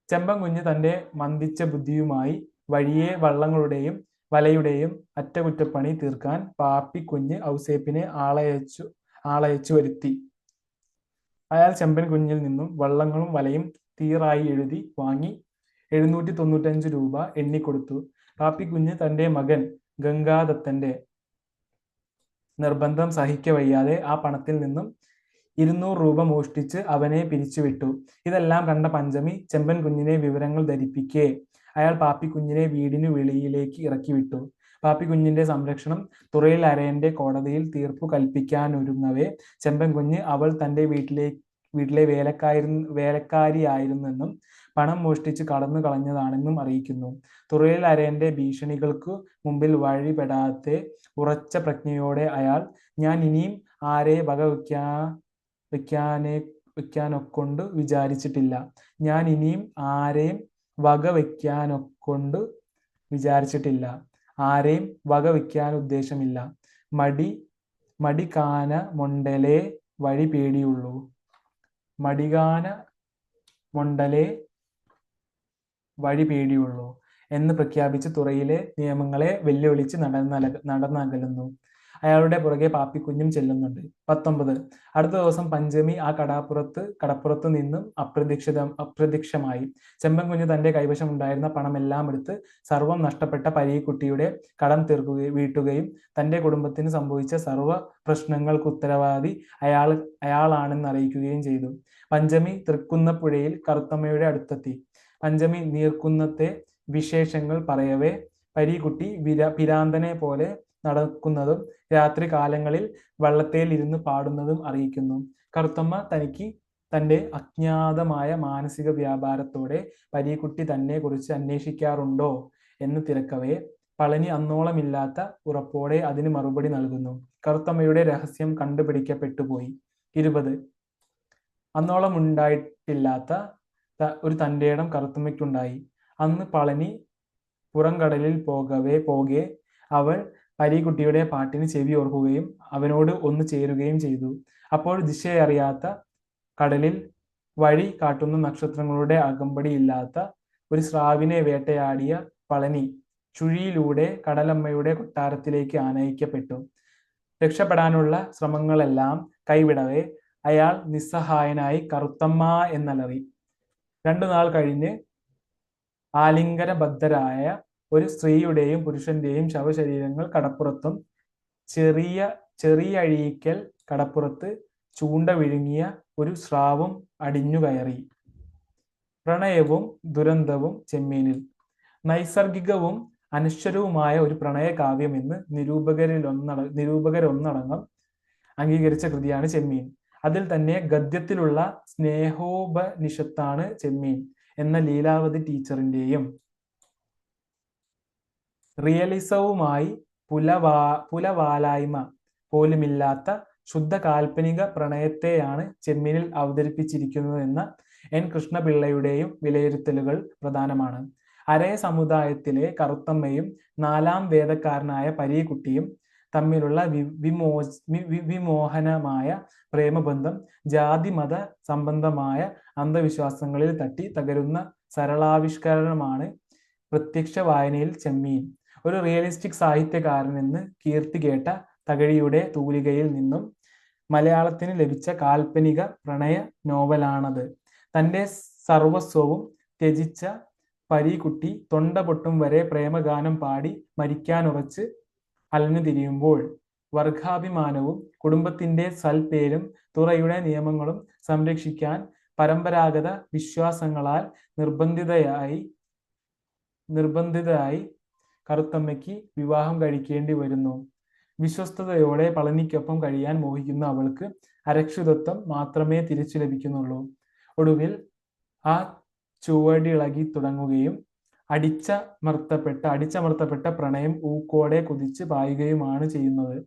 Speaker 1: ചെമ്പൻ കുഞ്ഞ് തന്റെ മന്ദിച്ച ബുദ്ധിയുമായി വഴിയെ വള്ളങ്ങളുടെയും വലയുടെയും അറ്റകുറ്റപ്പണി തീർക്കാൻ പാപ്പിക്കുഞ്ഞ് ഔസേപ്പിനെ ആളയച്ചു വരുത്തി. അയാൾ ചെമ്പൻ കുഞ്ഞിൽ നിന്നും വള്ളങ്ങളും വലയും തീറായി എഴുതി വാങ്ങി 795 രൂപ എണ്ണിക്കൊടുത്തു. പാപ്പിക്കുഞ്ഞ് തന്റെ മകൻ ഗംഗാദത്തന്റെ നിർബന്ധം സഹിക്കവയ്യാതെ ആ പണത്തിൽ നിന്നും 200 രൂപ മോഷ്ടിച്ച് അവനെ പിരിച്ചുവിട്ടു. ഇതെല്ലാം കണ്ട പഞ്ചമി ചെമ്പൻ കുഞ്ഞിനെ വിവരങ്ങൾ ധരിപ്പിക്കെ അയാൾ പാപ്പിക്കുഞ്ഞിനെ വീടിനു വെളിയിലേക്ക് ഇറക്കിവിട്ടു. പാപ്പിക്കുഞ്ഞിന്റെ സംരക്ഷണം തുറയിൽ അരയന്റെ കോടതിയിൽ തീർപ്പു കൽപ്പിക്കാനൊരുങ്ങവേ ചെമ്പൻ കുഞ്ഞ് അവൾ തന്റെ വീട്ടിലെ വേലക്കാരിയായിരുന്നെന്നും പണം മോഷ്ടിച്ച് കടന്നു കളഞ്ഞതാണെന്നും അറിയിക്കുന്നു. തുറയിൽ അരയന്റെ ഭീഷണികൾക്കു മുമ്പിൽ വഴിപെടാതെ ഉറച്ച പ്രജ്ഞയോടെ അയാൾ ഞാൻ ഇനിയും ആരെ വകവെക്കാനൊക്കൊണ്ട് വിചാരിച്ചിട്ടില്ല, ആരെയും വകവെക്കാനുദ്ദേശമില്ല. മടികാന മൊണ്ടലേ വഴി പേടിയുള്ളൂ എന്ന് പ്രഖ്യാപിച്ച് തുറയിലെ നിയമങ്ങളെ വെല്ലുവിളിച്ച് നടന്നകലുന്നു. അയാളുടെ പുറകെ പാപ്പിക്കുഞ്ഞും ചെല്ലുന്നുണ്ട്. 19. അടുത്ത ദിവസം പഞ്ചമി ആ കടപ്പുറത്ത് നിന്നും അപ്രത്യക്ഷമായി. ചെമ്പൻ കുഞ്ഞ് തന്റെ കൈവശം ഉണ്ടായിരുന്ന പണമെല്ലാം എടുത്ത് സർവ്വം നഷ്ടപ്പെട്ട പരീക്കുട്ടിയുടെ കടം വീട്ടുകയും തന്റെ കുടുംബത്തിന് സംഭവിച്ച സർവ്വ പ്രശ്നങ്ങൾക്ക് ഉത്തരവാദി അയാളാണെന്ന് അറിയിക്കുകയും ചെയ്തു. പഞ്ചമി തൃക്കുന്നപ്പുഴയിൽ കറുത്തമ്മയുടെ അടുത്തെത്തി. പഞ്ചമി നീർക്കുന്നത്തെ വിശേഷങ്ങൾ പറയവേ പരീക്കുട്ടി പിരാന്തനെ പോലെ നടക്കുന്നതും രാത്രി കാലങ്ങളിൽ വള്ളത്തേൽ ഇരുന്ന് പാടുന്നതും അറിയിക്കുന്നു. കറുത്തമ്മ തനിക്ക് തന്റെ അജ്ഞാതമായ മാനസിക വ്യാപാരത്തോടെ പരീക്കുട്ടി തന്നെ കുറിച്ച് അന്വേഷിക്കാറുണ്ടോ എന്ന് തിരക്കവേ പളനി അന്നോളമില്ലാത്ത ഉറപ്പോടെ അതിന് മറുപടി നൽകുന്നു. കറുത്തമ്മയുടെ രഹസ്യം കണ്ടുപിടിക്കപ്പെട്ടുപോയി. 20. അന്നോളം ഉണ്ടായിട്ടില്ലാത്ത ഒരു തന്റേടം കറുത്തമ്മയ്ക്കുണ്ടായി. അന്ന് പളനി പുറംകടലിൽ പോകെ അവൾ പരീക്കുട്ടിയുടെ പാട്ടിന് ചെവി ഓർക്കുകയും അവനോട് ഒന്ന് ചേരുകയും ചെയ്തു. അപ്പോൾ ദിശയറിയാത്ത കടലിൽ വഴി കാട്ടുന്ന നക്ഷത്രങ്ങളുടെ അകമ്പടിയില്ലാത്ത ഒരു സ്രാവിനെ വേട്ടയാടിയ പളനി ചുഴിയിലൂടെ കടലമ്മയുടെ കൊട്ടാരത്തിലേക്ക് ആനയിക്കപ്പെട്ടു. രക്ഷപ്പെടാനുള്ള ശ്രമങ്ങളെല്ലാം കൈവിടവേ അയാൾ നിസ്സഹായനായി കറുത്തമ്മ എന്നലറി. 2 നാൾ കഴിഞ്ഞ് ആലിംഗനബദ്ധരായ ഒരു സ്ത്രീയുടെയും പുരുഷന്റെയും ശവശരീരങ്ങൾ കടപ്പുറത്തും ചെറിയഴീക്കൽ കടപ്പുറത്ത് ചൂണ്ട വിഴുങ്ങിയ ഒരു സ്രാവും അടിഞ്ഞു കയറി. പ്രണയവും ദുരന്തവും ചെമ്മീനിൽ. നൈസർഗികവും അനശ്വരവുമായ ഒരു പ്രണയകാവ്യം എന്ന് നിരൂപകരൊന്നടങ്കം അംഗീകരിച്ച കൃതിയാണ് ചെമ്മീൻ. അതിൽ തന്നെ ഗദ്യത്തിലുള്ള സ്നേഹോപനിഷത്താണ് ചെമ്മീൻ എന്ന ലീലാവതി ടീച്ചറിന്റെയും റിയലിസവുമായി പുലവാലായ്മ പോലുമില്ലാത്ത ശുദ്ധ കാൽപ്പനിക പ്രണയത്തെയാണ് ചെമ്മീനിൽ അവതരിപ്പിച്ചിരിക്കുന്നതെന്ന എൻ കൃഷ്ണപിള്ളയുടെയും വിലയിരുത്തലുകൾ പ്രധാനമാണ്. അരയ സമുദായത്തിലെ കറുത്തമ്മയും 4ാം വേദക്കാരനായ പരീക്കുട്ടിയും തമ്മിലുള്ള വിമോഹനമായ പ്രേമബന്ധം ജാതി മത സംബന്ധമായ അന്ധവിശ്വാസങ്ങളിൽ തട്ടി തകരുന്ന സരളാവിഷ്കരണമാണ് പ്രത്യക്ഷ വായനയിൽ ചെമ്മീൻ. ഒരു റിയലിസ്റ്റിക് സാഹിത്യകാരനെന്ന് കീർത്തി കേട്ട തകഴിയുടെ തൂലികയിൽ നിന്നും മലയാളത്തിന് ലഭിച്ച കാൽപ്പനിക പ്രണയ നോവലാണത്. തൻ്റെ സർവസ്വവും ത്യജിച്ച പരീക്കുട്ടി തൊണ്ട പൊട്ടും വരെ പ്രേമഗാനം പാടി മരിക്കാനുറച്ച് അലഞ്ഞു തിരിയുമ്പോൾ വർഗാഭിമാനവും കുടുംബത്തിന്റെ സൽപ്പേരും തുറയുടെ നിയമങ്ങളും സംരക്ഷിക്കാൻ പരമ്പരാഗത വിശ്വാസങ്ങളാൽ നിർബന്ധിതയായി കറുത്തമ്മയ്ക്ക് വിവാഹം കഴിക്കേണ്ടി വരുന്നു. വിശ്വസ്തയോടെ പളനിക്കൊപ്പം കഴിയാൻ മോഹിക്കുന്ന അവൾക്ക് അരക്ഷിതത്വം മാത്രമേ തിരിച്ചു ലഭിക്കുന്നുള്ളൂ. ഒടുവിൽ ആ ചുവടിളകി തുടങ്ങുകയും അടിച്ചമർത്തപ്പെട്ട പ്രണയം ഊക്കോടെ കുതിച്ച് പായുകയുമാണ് ചെയ്യുന്നത്.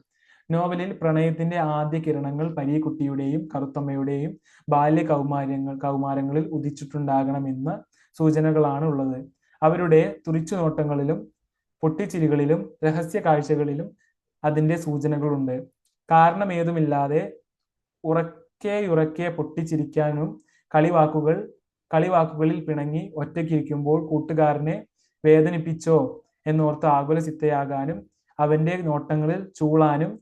Speaker 1: നോവലിൽ പ്രണയത്തിന്റെ ആദ്യ കിരണങ്ങൾ പരീക്കുട്ടിയുടെയും കറുത്തമ്മയുടെയും ബാല്യ കൗമാരങ്ങളിൽ ഉദിച്ചിട്ടുണ്ടാകണമെന്ന സൂചനകളാണ് ഉള്ളത്. അവരുടെ തുറിച്ചുനോട്ടങ്ങളിലും പൊട്ടിച്ചിരികളിലും രഹസ്യ കാഴ്ചകളിലും അതിന്റെ സൂചനകളുണ്ട്. കാരണമേതുമില്ലാതെ ഉറക്കെ പൊട്ടിച്ചിരിക്കാനും കളിവാക്കുകളിൽ പിണങ്ങി ഒറ്റയ്ക്കിരിക്കുമ്പോൾ കൂട്ടുകാരനെ വേദനിപ്പിച്ചോ എന്നോർത്ത് ആകുല ചിത്തയാകാനും അവന്റെ നോട്ടങ്ങളിൽ ചൂളാനും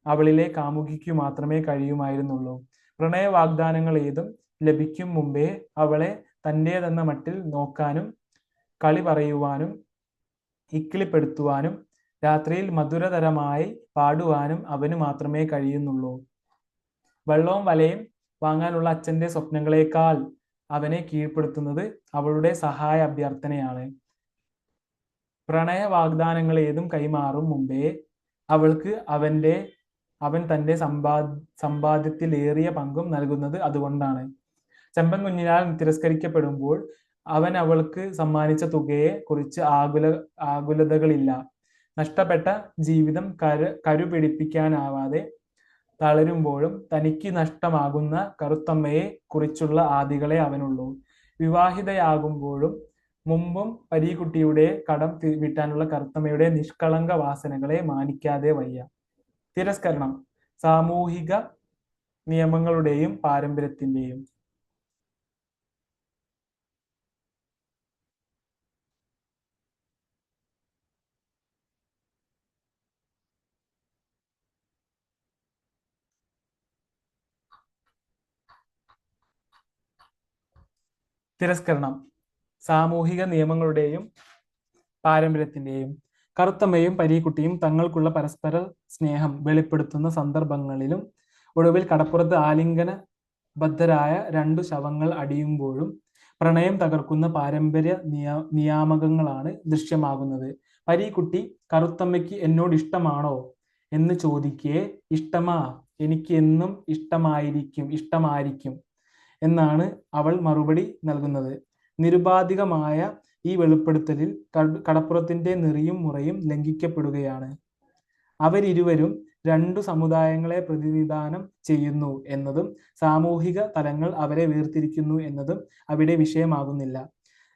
Speaker 1: അവളിലെ കാമുകിക്കു മാത്രമേ കഴിയുമായിരുന്നുള്ളൂ. പ്രണയ വാഗ്ദാനങ്ങൾ ഏതും ലഭിക്കും മുമ്പേ അവളെ തന്റേതെന്ന മട്ടിൽ നോക്കാനും കളി പറയുവാനും ഇക്കിളിപ്പെടുത്തുവാനും രാത്രിയിൽ മധുരതരമായി പാടുവാനും അവന് മാത്രമേ കഴിയുന്നുള്ളൂ. വെള്ളവും വലയും വാങ്ങാനുള്ള അച്ഛന്റെ സ്വപ്നങ്ങളെക്കാൾ അവനെ കീഴ്പ്പെടുത്തുന്നത് അവളുടെ സഹായ അഭ്യർത്ഥനയാണ്. പ്രണയ വാഗ്ദാനങ്ങൾ ഏതും കൈമാറും മുമ്പേ അവൾക്ക് അവൻ തന്റെ സമ്പാദ്യത്തിലേറിയ പങ്കും നൽകുന്നത് അതുകൊണ്ടാണ്. ചെമ്പൻ കുഞ്ഞിനാൽ തിരസ്കരിക്കപ്പെടുമ്പോൾ അവൻ അവൾക്ക് സമ്മാനിച്ച തുകയെ കുറിച്ച് ആകുലതകളില്ല. നഷ്ടപ്പെട്ട ജീവിതം കരുപിടിപ്പിക്കാനാവാതെ തളരുമ്പോഴും തനിക്ക് നഷ്ടമാകുന്ന കറുത്തമ്മയെ കുറിച്ചുള്ള ആദികളെ അവനുള്ളൂ. വിവാഹിതയാകുമ്പോഴും മുമ്പും പരീക്കുട്ടിയുടെ കടം വീട്ടാനുള്ള കറുത്തമ്മയുടെ നിഷ്കളങ്ക വാസനകളെ മാനിക്കാതെ വയ്യ. തിരസ്കരണം സാമൂഹിക നിയമങ്ങളുടെയും പാരമ്പര്യത്തിന്റെയും. തിരസ്കരണം സാമൂഹിക നിയമങ്ങളുടെയും പാരമ്പര്യത്തിന്റെയും. കറുത്തമ്മയും പരീക്കുട്ടിയും തങ്ങൾക്കുള്ള പരസ്പര സ്നേഹം വെളിപ്പെടുത്തുന്ന സന്ദർഭങ്ങളിലും ഒടുവിൽ കടപ്പുറത്ത് ആലിംഗനബദ്ധരായ 2 ശവങ്ങൾ അടിയുമ്പോഴും പ്രണയം തകർക്കുന്ന പാരമ്പര്യ നിയാമകങ്ങളാണ് ദൃശ്യമാകുന്നത്. പരീക്കുട്ടി കറുത്തമ്മയ്ക്ക് എന്നോട് ഇഷ്ടമാണോ എന്ന് ചോദിക്കേ ഇഷ്ടമാ, എനിക്ക് എന്നും ഇഷ്ടമായിരിക്കും എന്നാണ് അവൾ മറുപടി നൽകുന്നത്. നിരുപാധികമായ ഈ വെളിപ്പെടുത്തലിൽ കടപ്പുറത്തിന്റെ നെറിയും മുറയും ലംഘിക്കപ്പെടുകയാണ്. അവരിരുവരും 2 സമുദായങ്ങളെ പ്രതിനിധാനം ചെയ്യുന്നു എന്നതും സാമൂഹിക തലങ്ങൾ അവരെ വേർതിരിക്കുന്നു എന്നതും അവിടെ വിഷയമാകുന്നില്ല.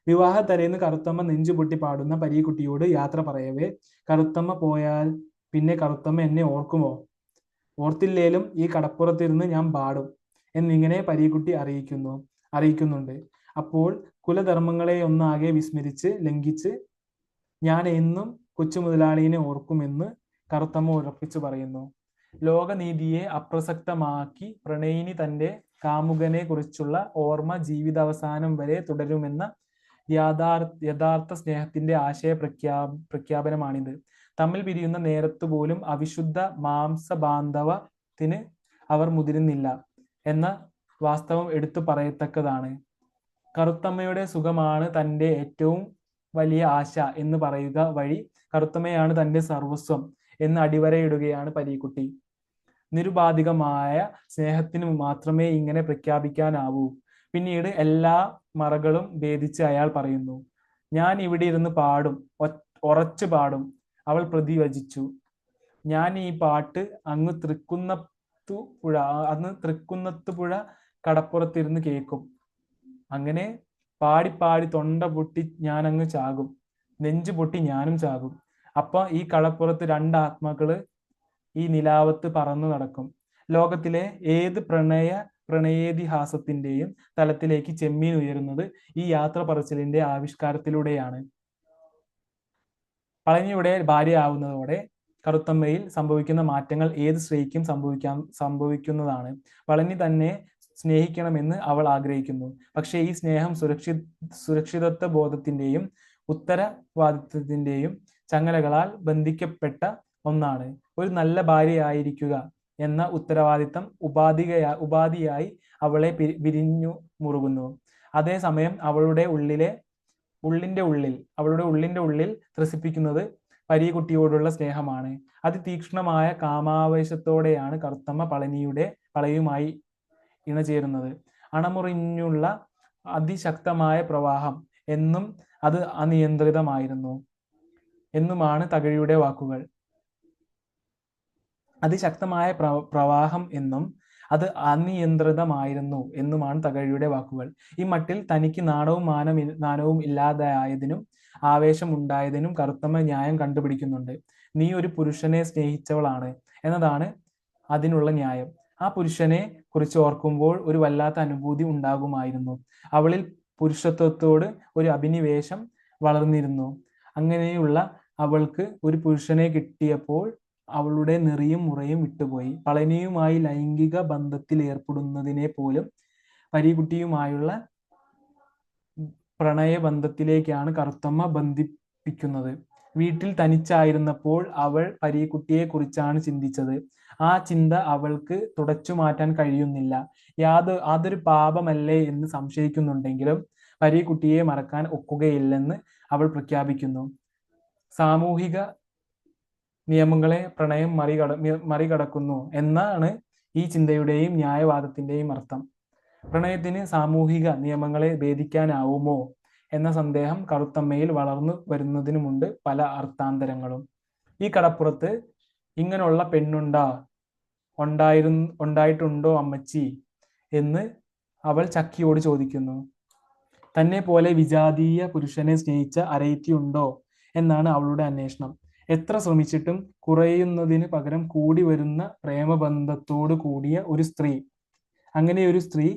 Speaker 1: വിവാഹ തലേന്ന് കറുത്തമ്മ നെഞ്ചുപൊട്ടി പാടുന്ന പരീക്കുട്ടിയോട് യാത്ര പറയവേ കറുത്തമ്മ പോയാൽ പിന്നെ കറുത്തമ്മ എന്നെ ഓർക്കുമോ? ഓർത്തില്ലേലും ഈ കടപ്പുറത്തിരുന്ന് ഞാൻ പാടും എന്നിങ്ങനെ പരീക്കുട്ടി അറിയിക്കുന്നുണ്ട്. അപ്പോൾ കുലധർമ്മങ്ങളെ ഒന്നാകെ വിസ്മരിച്ച് ലംഘിച്ച് ഞാൻ എന്നും കൊച്ചു മുതലാളിയെ ഓർക്കുമെന്ന് കറുത്തമ്മ ഉറപ്പിച്ചു പറയുന്നു. ലോകനീതിയെ അപ്രസക്തമാക്കി പ്രണയിനി തന്റെ കാമുകനെ കുറിച്ചുള്ള ഓർമ്മ ജീവിതാവസാനം വരെ തുടരുമെന്ന യഥാർത്ഥ സ്നേഹത്തിന്റെ പ്രഖ്യാപനമാണിത്. തമ്മിൽ പിരിയുന്ന നേരത്തു പോലും അവിശുദ്ധ മാംസബാന്ധവത്തിന് അവർ മുതിരുന്നില്ല എന്ന വാസ്തവം എടുത്തു പറയത്തക്കതാണ്. കറുത്തമ്മയുടെ സുഖമാണ് തന്റെ ഏറ്റവും വലിയ ആശ എന്ന് പറയുക വഴി കറുത്തമ്മയാണ് തന്റെ സർവസ്വം എന്ന് അടിവരയിടുകയാണ് പരീക്കുട്ടി. നിരുപാധികമായ സ്നേഹത്തിന് മാത്രമേ ഇങ്ങനെ പ്രഖ്യാപിക്കാനാവൂ. പിന്നീട് എല്ലാ മറകളും ഭേദിച്ച് അയാൾ പറയുന്നു, ഞാൻ ഇവിടെ ഇരുന്ന് പാടും, ഉറച്ചു പാടും. അവൾ പ്രതിവചിച്ചു, ഞാൻ ഈ പാട്ട് അങ്ങ് തൃക്കുന്നത്തുപുഴ കടപ്പുറത്തിരുന്ന് കേൾക്കും. അങ്ങനെ പാടി തൊണ്ട പൊട്ടി ഞാൻ അങ്ങ് ചാകും, നെഞ്ചു പൊട്ടി ഞാനും ചാകും. അപ്പൊ ഈ കളപ്പുറത്ത് രണ്ട് ആത്മാക്കള് ഈ നിലാവത്ത് പറന്നു നടക്കും. ലോകത്തിലെ ഏത് പ്രണയേതിഹാസത്തിന്റെയും തലത്തിലേക്ക് ചെമ്മീൻ ഉയരുന്നത് ഈ യാത്ര പറച്ചിലിന്റെ ആവിഷ്കാരത്തിലൂടെയാണ്. പളനിയുടെ ഭാര്യയാവുന്നതോടെ കറുത്തമ്മയിൽ സംഭവിക്കുന്ന മാറ്റങ്ങൾ ഏത് സ്ത്രീക്കും സംഭവിക്കുന്നതാണ്. പളനി തന്നെ സ്നേഹിക്കണമെന്ന് അവൾ ആഗ്രഹിക്കുന്നു. പക്ഷേ ഈ സ്നേഹം സുരക്ഷിതത്വ ബോധത്തിന്റെയും ഉത്തരവാദിത്വത്തിന്റെയും ചങ്ങലകളാൽ ബന്ധിക്കപ്പെട്ട ഒന്നാണ്. ഒരു നല്ല ഭാര്യയായിരിക്കുക എന്ന ഉത്തരവാദിത്തം ഉപാധിയായി അവളെ വിരിഞ്ഞു മുറുകുന്നു. അതേസമയം അവളുടെ ഉള്ളിന്റെ ഉള്ളിൽ ത്രസിപ്പിക്കുന്നത് പരീക്കുട്ടിയോടുള്ള സ്നേഹമാണ്. അതിതീക്ഷ്ണമായ കാമാവേശത്തോടെയാണ് കറുത്തമ്മ പളയുമായി ഇണചേരുന്നത്. അണമുറിഞ്ഞുള്ള അതിശക്തമായ പ്രവാഹം എന്നും അത് അനിയന്ത്രിതമായിരുന്നു എന്നുമാണ് തകഴിയുടെ വാക്കുകൾ. അതിശക്തമായ പ്രവാഹം എന്നും അത് അനിയന്ത്രിതമായിരുന്നു എന്നുമാണ് തകഴിയുടെ വാക്കുകൾ. ഈ മട്ടിൽ തനിക്ക് നാണവും ഇല്ലാതായതിനും ആവേശം ഉണ്ടായതിനും കറുത്തമ്മ ന്യായം കണ്ടുപിടിക്കുന്നുണ്ട്. നീ ഒരു പുരുഷനെ സ്നേഹിച്ചവളാണ് എന്നതാണ് അതിനുള്ള ന്യായം. ആ പുരുഷനെ കുറിച്ച് ഓർക്കുമ്പോൾ ഒരു വല്ലാത്ത അനുഭൂതി ഉണ്ടാകുമായിരുന്നു. അവളിൽ പുരുഷത്വത്തോട് ഒരു അഭിനിവേശം വളർന്നിരുന്നു. അങ്ങനെയുള്ള അവൾക്ക് ഒരു പുരുഷനെ കിട്ടിയപ്പോൾ അവളുടെ നെറിയും മുറയും വിട്ടുപോയി. പളനിയുമായി ലൈംഗിക ബന്ധത്തിൽ ഏർപ്പെടുന്നതിനെ പോലും പരീക്കുട്ടിയുമായുള്ള പ്രണയബന്ധത്തിലേക്കാണ് കറുത്തമ്മ ബന്ധിപ്പിക്കുന്നത്. വീട്ടിൽ തനിച്ചായിരുന്നപ്പോൾ അവൾ പരീക്കുട്ടിയെ കുറിച്ചാണ് ചിന്തിച്ചത്. ആ ചിന്ത അവൾക്ക് തുടച്ചു മാറ്റാൻ കഴിയുന്നില്ല. അതൊരു പാപമല്ലേ എന്ന് സംശയിക്കുന്നുണ്ടെങ്കിലും പരീക്കുട്ടിയെ മറക്കാൻ ഒക്കുകയില്ലെന്ന് അവൾ പ്രഖ്യാപിക്കുന്നു. സാമൂഹിക നിയമങ്ങളെ പ്രണയം മറികടക്കുന്നു എന്നാണ് ഈ ചിന്തയുടെയും ന്യായവാദത്തിന്റെയും അർത്ഥം. പ്രണയത്തിന് സാമൂഹിക നിയമങ്ങളെ ഭേദിക്കാനാവുമോ എന്ന സന്ദേഹം കറുത്തമ്മയിൽ വളർന്നു വരുന്നതിനുമുണ്ട് പല അർത്ഥാന്തരങ്ങളും. ഈ കടപ്പുറത്ത് ഇങ്ങനെയുള്ള ഉണ്ടായിട്ടുണ്ടോ അമ്മച്ചി എന്ന് അവൾ ചക്കിയോട് ചോദിക്കുന്നു. തന്നെ പോലെ വിജാതീയ പുരുഷനെ സ്നേഹിച്ച അരയത്തിയുണ്ടോ എന്നാണ് അവളുടെ അന്വേഷണം. എത്ര ശ്രമിച്ചിട്ടും കുറയുന്നതിന് പകരം കൂടി വരുന്ന പ്രേമബന്ധത്തോട് കൂടിയ ഒരു സ്ത്രീ, അങ്ങനെ ഒരു സ്ത്രീ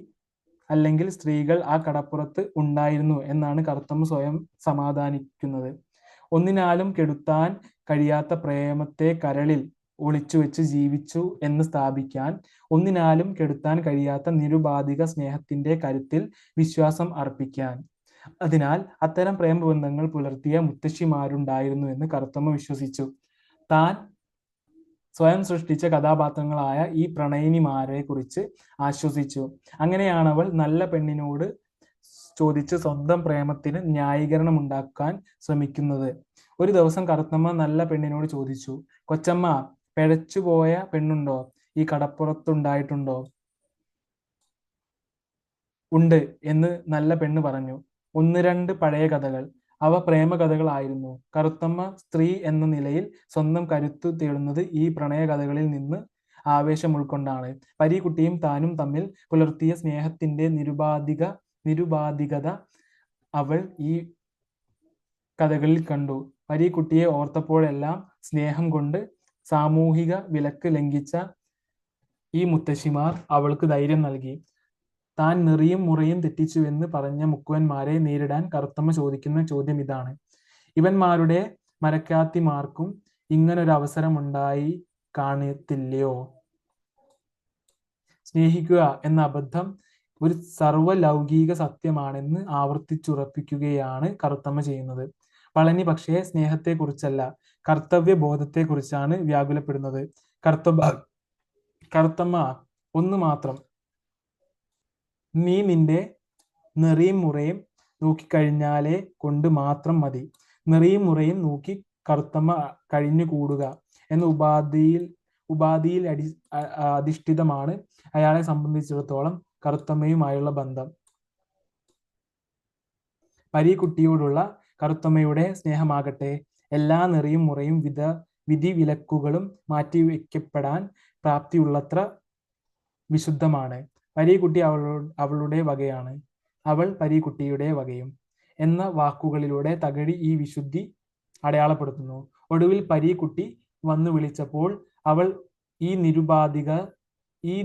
Speaker 1: അല്ലെങ്കിൽ സ്ത്രീകൾ ആ കടപ്പുറത്ത് ഉണ്ടായിരുന്നു എന്നാണ് കറുത്തമ്മ സ്വയം സമാധാനിക്കുന്നത്. ഒന്നിനാലും കെടുത്താൻ കഴിയാത്ത പ്രേമത്തെ കരളിൽ ഒളിച്ചു വെച്ച് ജീവിച്ചു എന്ന് സ്ഥാപിക്കാൻ, ഒന്നിനാലും കെടുത്താൻ കഴിയാത്ത നിരുപാധിക സ്നേഹത്തിന്റെ കരുത്തിൽ വിശ്വാസം അർപ്പിക്കാൻ. അതിനാൽ അത്തരം പ്രേമബന്ധങ്ങൾ പുലർത്തിയ മുത്തശ്ശിമാരുണ്ടായിരുന്നു എന്ന് കറുത്തമ്മ വിശ്വസിച്ചു. താൻ സ്വയം സൃഷ്ടിച്ച കഥാപാത്രങ്ങളായ ഈ പ്രണയിനിമാരെ കുറിച്ച് ആശ്വസിച്ചു. അങ്ങനെയാണ് അവൾ നല്ല പെണ്ണിനോട് ചോദിച്ച് സ്വന്തം പ്രേമത്തിന് ന്യായീകരണം ഉണ്ടാക്കാൻ ശ്രമിക്കുന്നത്. ഒരു ദിവസം കറുത്തമ്മ നല്ല പെണ്ണിനോട് ചോദിച്ചു, കൊച്ചമ്മ, പിഴച്ചുപോയ പെണ്ണുണ്ടോ ഈ കടപ്പുറത്തുണ്ടായിട്ടുണ്ടോ? ഉണ്ട് എന്ന് നല്ല പെണ്ണ് പറഞ്ഞു. ഒന്ന് രണ്ട് പഴയ കഥകൾ. അവ പ്രേമകഥകളായിരുന്നു. കറുത്തമ്മ സ്ത്രീ എന്ന നിലയിൽ സ്വന്തം കരുത്തു തേടുന്നത് ഈ പ്രണയകഥകളിൽ നിന്ന് ആവേശം ഉൾക്കൊണ്ടാണ്. പരീക്കുട്ടിയും താനും തമ്മിൽ പുലർത്തിയ സ്നേഹത്തിന്റെ നിരുപാധികത അവൾ ഈ കഥകളിൽ കണ്ടു. പരീക്കുട്ടിയെ ഓർത്തപ്പോഴെല്ലാം സ്നേഹം കൊണ്ട് സാമൂഹിക വിലക്ക് ലംഘിച്ച ഈ മുത്തശ്ശിമാർ അവൾക്ക് ധൈര്യം നൽകി. താൻ നെറിയും മുറയും തെറ്റിച്ചുവെന്ന് പറഞ്ഞ മുക്കുവന്മാരെ നേരിടാൻ കറുത്തമ്മ ചോദിക്കുന്ന ചോദ്യം ഇതാണ്: ഇവന്മാരുടെ മരക്കാത്തിമാർക്കും ഇങ്ങനൊരു അവസരം ഉണ്ടായി കാണത്തില്ലയോ? സ്നേഹിക്കുക എന്ന അബദ്ധം ഒരു സർവ്വലൗകിക സത്യമാണെന്ന് ആവർത്തിച്ചുറപ്പിക്കുകയാണ് കറുത്തമ്മ ചെയ്യുന്നത്. പളനി പക്ഷേ സ്നേഹത്തെക്കുറിച്ചല്ല, കർത്തവ്യബോധത്തെക്കുറിച്ചാണ് വ്യാകുലപ്പെടുന്നത്. കറുത്തമ്മ ഒന്ന് മാത്രം: നീ നിന്റെ നെറിയും മുറയും നോക്കിക്കഴിഞ്ഞാലേ കൊണ്ട് മാത്രം മതി. നെറിയും മുറയും നോക്കി കറുത്തമ്മ കഴിഞ്ഞുകൂടുക എന്ന ഉപാധിയിൽ അധിഷ്ഠിതമാണ് അയാളെ സംബന്ധിച്ചിടത്തോളം കറുത്തമ്മയുമായുള്ള ബന്ധം. പരീക്കുട്ടിയോടുള്ള കറുത്തമ്മയുടെ സ്നേഹമാകട്ടെ എല്ലാ നെറിയും മുറയും വിധി വിലക്കുകളും മാറ്റിവെക്കപ്പെടാൻ പ്രാപ്തിയുള്ളത്ര വിശുദ്ധമാണ്. പരീക്കുട്ടി അവളുടെ വകയാണ്, അവൾ പരീക്കുട്ടിയുടെ വകയും എന്ന വാക്കുകളിലൂടെ തകഴി ഈ വിശുദ്ധി അടയാളപ്പെടുത്തുന്നു. ഒടുവിൽ പരീക്കുട്ടി വന്നു വിളിച്ചപ്പോൾ അവൾ ഈ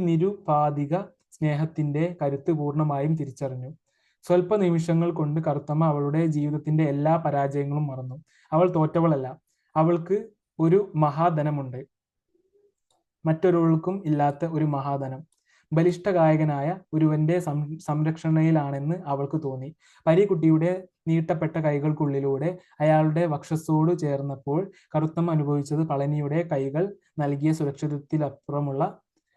Speaker 1: നിരുപാധിക സ്നേഹത്തിന്റെ കരുത്ത് പൂർണ്ണമായും തിരിച്ചറിഞ്ഞു. സ്വല്പ നിമിഷങ്ങൾ കൊണ്ട് കറുത്തമ്മ അവളുടെ ജീവിതത്തിന്റെ എല്ലാ പരാജയങ്ങളും മറന്നു. അവൾ തോറ്റവളല്ല. അവൾക്ക് ഒരു മഹാധനമുണ്ട്, മറ്റൊരാൾക്കും ഇല്ലാത്ത ഒരു മഹാധനം. ബലിഷ്ഠ ഗായകനായ ഒരുവന്റെ സംരക്ഷണയിലാണെന്ന് അവൾക്ക് തോന്നി. പരീക്കുട്ടിയുടെ നീട്ടപ്പെട്ട കൈകൾക്കുള്ളിലൂടെ അയാളുടെ വക്ഷസ്സോട് ചേർന്നപ്പോൾ കറുത്തമ്മ അനുഭവിച്ചത് പളനിയുടെ കൈകൾ നൽകിയ സുരക്ഷിതത്വത്തിലപ്പുറമുള്ള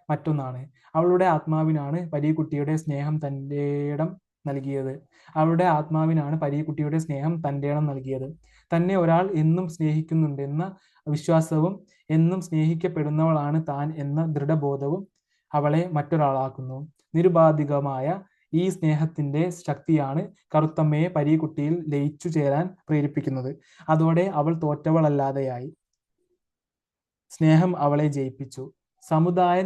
Speaker 1: മറ്റൊന്നാണ്. അവളുടെ ആത്മാവിനാണ് പരീക്കുട്ടിയുടെ സ്നേഹം തന്റേടം നൽകിയത്. അവളുടെ ആത്മാവിനാണ് പരീക്കുട്ടിയുടെ സ്നേഹം തന്റേടം നൽകിയത്. തന്നെ ഒരാൾ എന്നും സ്നേഹിക്കുന്നുണ്ടെന്ന വിശ്വാസവും എന്നും സ്നേഹിക്കപ്പെടുന്നവളാണ് താൻ എന്ന ദൃഢബോധവും അവളെ മറ്റൊരാളാക്കുന്നു. നിരുപാധികമായ ഈ സ്നേഹത്തിന്റെ ശക്തിയാണ് കറുത്തമ്മയെ പരീക്കുട്ടിയിൽ ലയിച്ചു ചേരാൻ പ്രേരിപ്പിക്കുന്നത്. അതോടെ അവൾ തോറ്റവളല്ലാതെയായി. സ്നേഹം അവളെ ജയിപ്പിച്ചു. സമുദായ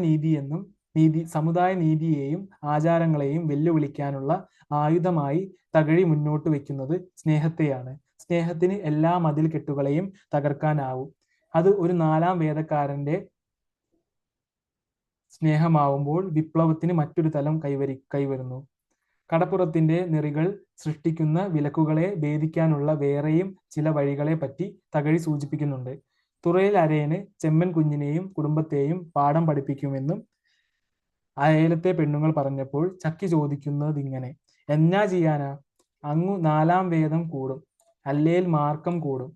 Speaker 1: നീതിയെയും ആചാരങ്ങളെയും വെല്ലുവിളിക്കാനുള്ള ആയുധമായി തകഴി മുന്നോട്ട് വെക്കുന്നത് സ്നേഹത്തെയാണ്. സ്നേഹത്തിന് എല്ലാ മതിൽക്കെട്ടുകളെയും തകർക്കാനാവും. അത് ഒരു നാലാം വേദക്കാരന്റെ സ്നേഹമാവുമ്പോൾ വിപ്ലവത്തിന് മറ്റൊരു തലം കൈവരുന്നു. കടപ്പുറത്തിന്റെ നെറികൾ സൃഷ്ടിക്കുന്ന വിലക്കുകളെ ഭേദിക്കാനുള്ള വേറെയും ചില വഴികളെ പറ്റി തകഴി സൂചിപ്പിക്കുന്നുണ്ട്. തുറയിൽ അരയന് ചെമ്മൻ കുഞ്ഞിനെയും കുടുംബത്തെയും പാഠം പഠിപ്പിക്കുമെന്നും അയലത്തെ പെണ്ണുങ്ങൾ പറഞ്ഞപ്പോൾ ചക്കി ചോദിക്കുന്നതിങ്ങനെ: എന്നാ ചെയ്യാനാ? അങ്ങു നാലാം വേദം കൂടും, അല്ലേൽ മാർക്കം കൂടും.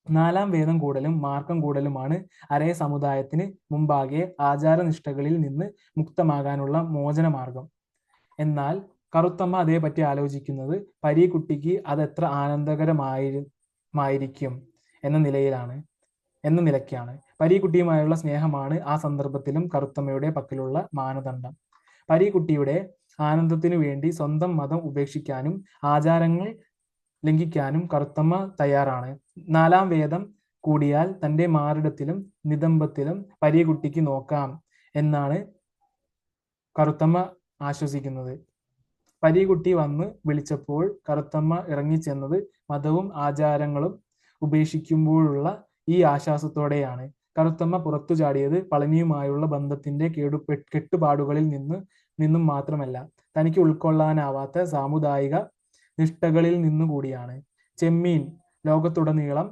Speaker 1: നാലാം വേദം കൂടലും മാർക്കം കൂടലുമാണ് അരയ സമുദായത്തിന് മുമ്പാകെ ആചാരനിഷ്ഠകളിൽ നിന്ന് മുക്തമാകാനുള്ള മോചനമാർഗം. എന്നാൽ കറുത്തമ്മ അതേപറ്റി ആലോചിക്കുന്നത് പരീക്കുട്ടിക്ക് അതെത്ര ആനന്ദകരമായിരിക്കും എന്ന നിലയ്ക്കാണ്. പരീക്കുട്ടിയുമായുള്ള സ്നേഹമാണ് ആ സന്ദർഭത്തിലും കറുത്തമ്മയുടെ പക്കലുള്ള മാനദണ്ഡം. പരീക്കുട്ടിയുടെ ആനന്ദത്തിനു വേണ്ടി സ്വന്തം മതം ഉപേക്ഷിക്കാനും ആചാരങ്ങൾ ലംഘിക്കാനും കറുത്തമ്മ തയ്യാറാണ്. നാലാം വേദം കൂടിയാൽ തന്റെ മാറിടത്തിലും നിതംബത്തിലും പരീക്കുട്ടിക്ക് നോക്കാം എന്നാണ് കറുത്തമ്മ ആശ്വസിക്കുന്നത്. പരീക്കുട്ടി വന്ന് വിളിച്ചപ്പോൾ കറുത്തമ്മ ഇറങ്ങിച്ചെന്നത് മതവും ആചാരങ്ങളും ഉപേക്ഷിക്കുമ്പോഴുള്ള ഈ ആശ്വാസത്തോടെയാണ്. കറുത്തമ്മ പുറത്തു ചാടിയത് പളനിയുമായുള്ള ബന്ധത്തിന്റെ കെട്ടുപാടുകളിൽ നിന്നും മാത്രമല്ല, തനിക്ക് ഉൾക്കൊള്ളാനാവാത്ത സാമുദായിക നിഷ്ഠകളിൽ നിന്നുകൂടിയാണ്. ചെമ്മീൻ ലോകത്തുടനീളം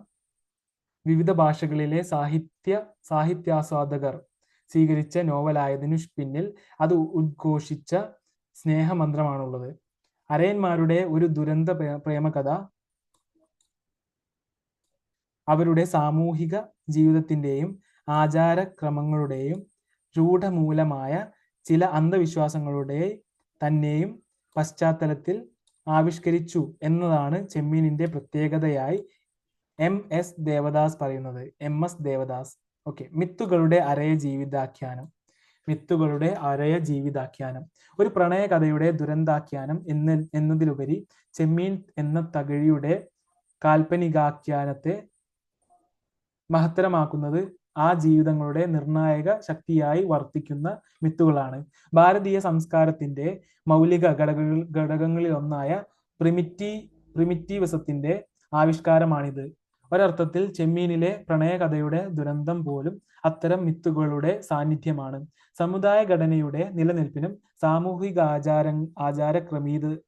Speaker 1: വിവിധ ഭാഷകളിലെ സാഹിത്യാസ്വാദകർ സ്വീകരിച്ച നോവലായതിനു പിന്നിൽ അത് ഉദ്ഘോഷിച്ച സ്നേഹമന്ത്രമാണുള്ളത്. അരയന്മാരുടെ ഒരു ദുരന്ത പ്രേമകഥ അവരുടെ സാമൂഹിക ജീവിതത്തിന്റെയും ആചാരക്രമങ്ങളുടെയും രൂഢമൂലമായ ചില അന്ധവിശ്വാസങ്ങളുടെ തന്നെയും പശ്ചാത്തലത്തിൽ ആവിഷ്കരിച്ചു എന്നതാണ് ചെമ്മീനിന്റെ പ്രത്യേകതയായി MS ദേവദാസ് പറയുന്നത്. MS ദേവദാസ്. ഓക്കെ. മിത്തുകളുടെ അരയ ജീവിതാഖ്യാനം ഒരു പ്രണയകഥയുടെ ദുരന്താഖ്യാനം എന്നതിലുപരി ചെമ്മീൻ എന്ന തകഴിയുടെ കാൽപ്പനികാഖ്യാനത്തെ മഹത്തരമാക്കുന്നത് ആ ജീവിതങ്ങളുടെ നിർണായക ശക്തിയായി വർത്തിക്കുന്ന മിത്തുകളാണ്. ഭാരതീയ സംസ്കാരത്തിന്റെ മൗലിക ഘടകങ്ങളിലൊന്നായ പ്രിമിറ്റീവിസത്തിന്റെ ആവിഷ്കാരമാണിത്. ഒരർത്ഥത്തിൽ ചെമ്മീനിലെ പ്രണയകഥയുടെ ദുരന്തം പോലും അത്തരം മിത്തുകളുടെ സാന്നിധ്യമാണ്. സമുദായ ഘടനയുടെ നിലനിൽപ്പിനും സാമൂഹിക ആചാര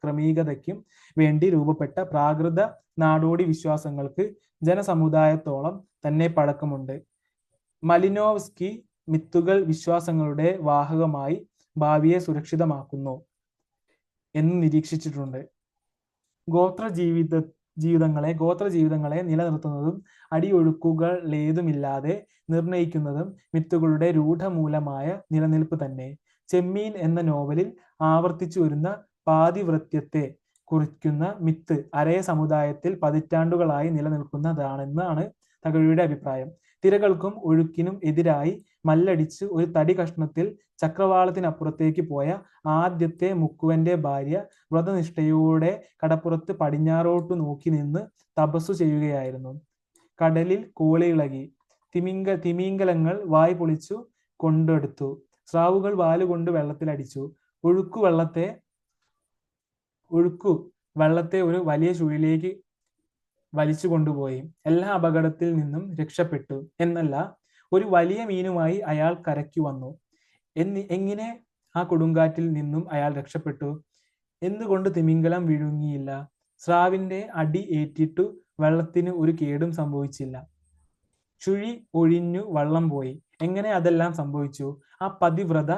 Speaker 1: ക്രമീകതയ്ക്കും വേണ്ടി രൂപപ്പെട്ട പ്രാകൃത നാടോടി വിശ്വാസങ്ങൾക്ക് ജനസമുദായത്തോളം തന്നെ പഴക്കമുണ്ട്. മലിനോവ്സ്കി മിത്തുകൾ വിശ്വാസങ്ങളുടെ വാഹകമായി ഭാവിയെ സുരക്ഷിതമാക്കുന്നു എന്ന് നിരീക്ഷിച്ചിട്ടുണ്ട്. ഗോത്ര ജീവിതങ്ങളെ നിലനിർത്തുന്നതും അടിയൊഴുക്കുകളേതുമില്ലാതെ നിർണയിക്കുന്നതും മിത്തുകളുടെ രൂഢമൂലമായ നിലനിൽപ്പ് തന്നെ. ചെമ്മീൻ എന്ന നോവലിൽ ആവർത്തിച്ചു വരുന്ന പാതിവ്രത്യത്തെ കുറിക്കുന്ന മിത്ത് അരയ സമുദായത്തിൽ പതിറ്റാണ്ടുകളായി നിലനിൽക്കുന്നതാണെന്നാണ് തകഴിയുടെ അഭിപ്രായം. തിരകൾക്കും ഒഴുക്കിനും എതിരായി മല്ലടിച്ച് ഒരു തടി കഷ്ണത്തിൽ ചക്രവാളത്തിനപ്പുറത്തേക്ക് പോയ ആദ്യത്തെ മുക്കുവന്റെ ഭാര്യ വ്രതനിഷ്ഠയോടെ കടപ്പുറത്ത് പടിഞ്ഞാറോട്ടു നോക്കി നിന്ന് തപസ്സു ചെയ്യുകയായിരുന്നു. കടലിൽ കോളിളകി, തിമിംഗലങ്ങൾ വായ് പൊളിച്ചു കൊണ്ടെടുത്തു, സ്രാവുകൾ വാലുകൊണ്ട് വെള്ളത്തിലടിച്ചു, ഒഴുക്കു വെള്ളത്തെ ഒരു വലിയ ചുഴിയിലേക്ക് വലിച്ചു കൊണ്ടുപോയി. എല്ലാ അപകടത്തിൽ നിന്നും രക്ഷപ്പെട്ടു എന്നല്ല, ഒരു വലിയ മീനുമായി അയാൾ കരയ്ക്ക് വന്നു. എങ്ങനെ ആ കൊടുങ്കാറ്റിൽ നിന്നും അയാൾ രക്ഷപ്പെട്ടു? എന്തുകൊണ്ട് തിമിംഗലം വിഴുങ്ങിയില്ല? സ്രാവിന്റെ അടി ഏറ്റിട്ടു വെള്ളത്തിന് ഒരു കേടും സംഭവിച്ചില്ല. ചുഴി ഒഴിഞ്ഞു വള്ളം പോയി. എങ്ങനെ അതെല്ലാം സംഭവിച്ചു? ആ പതിവ്രത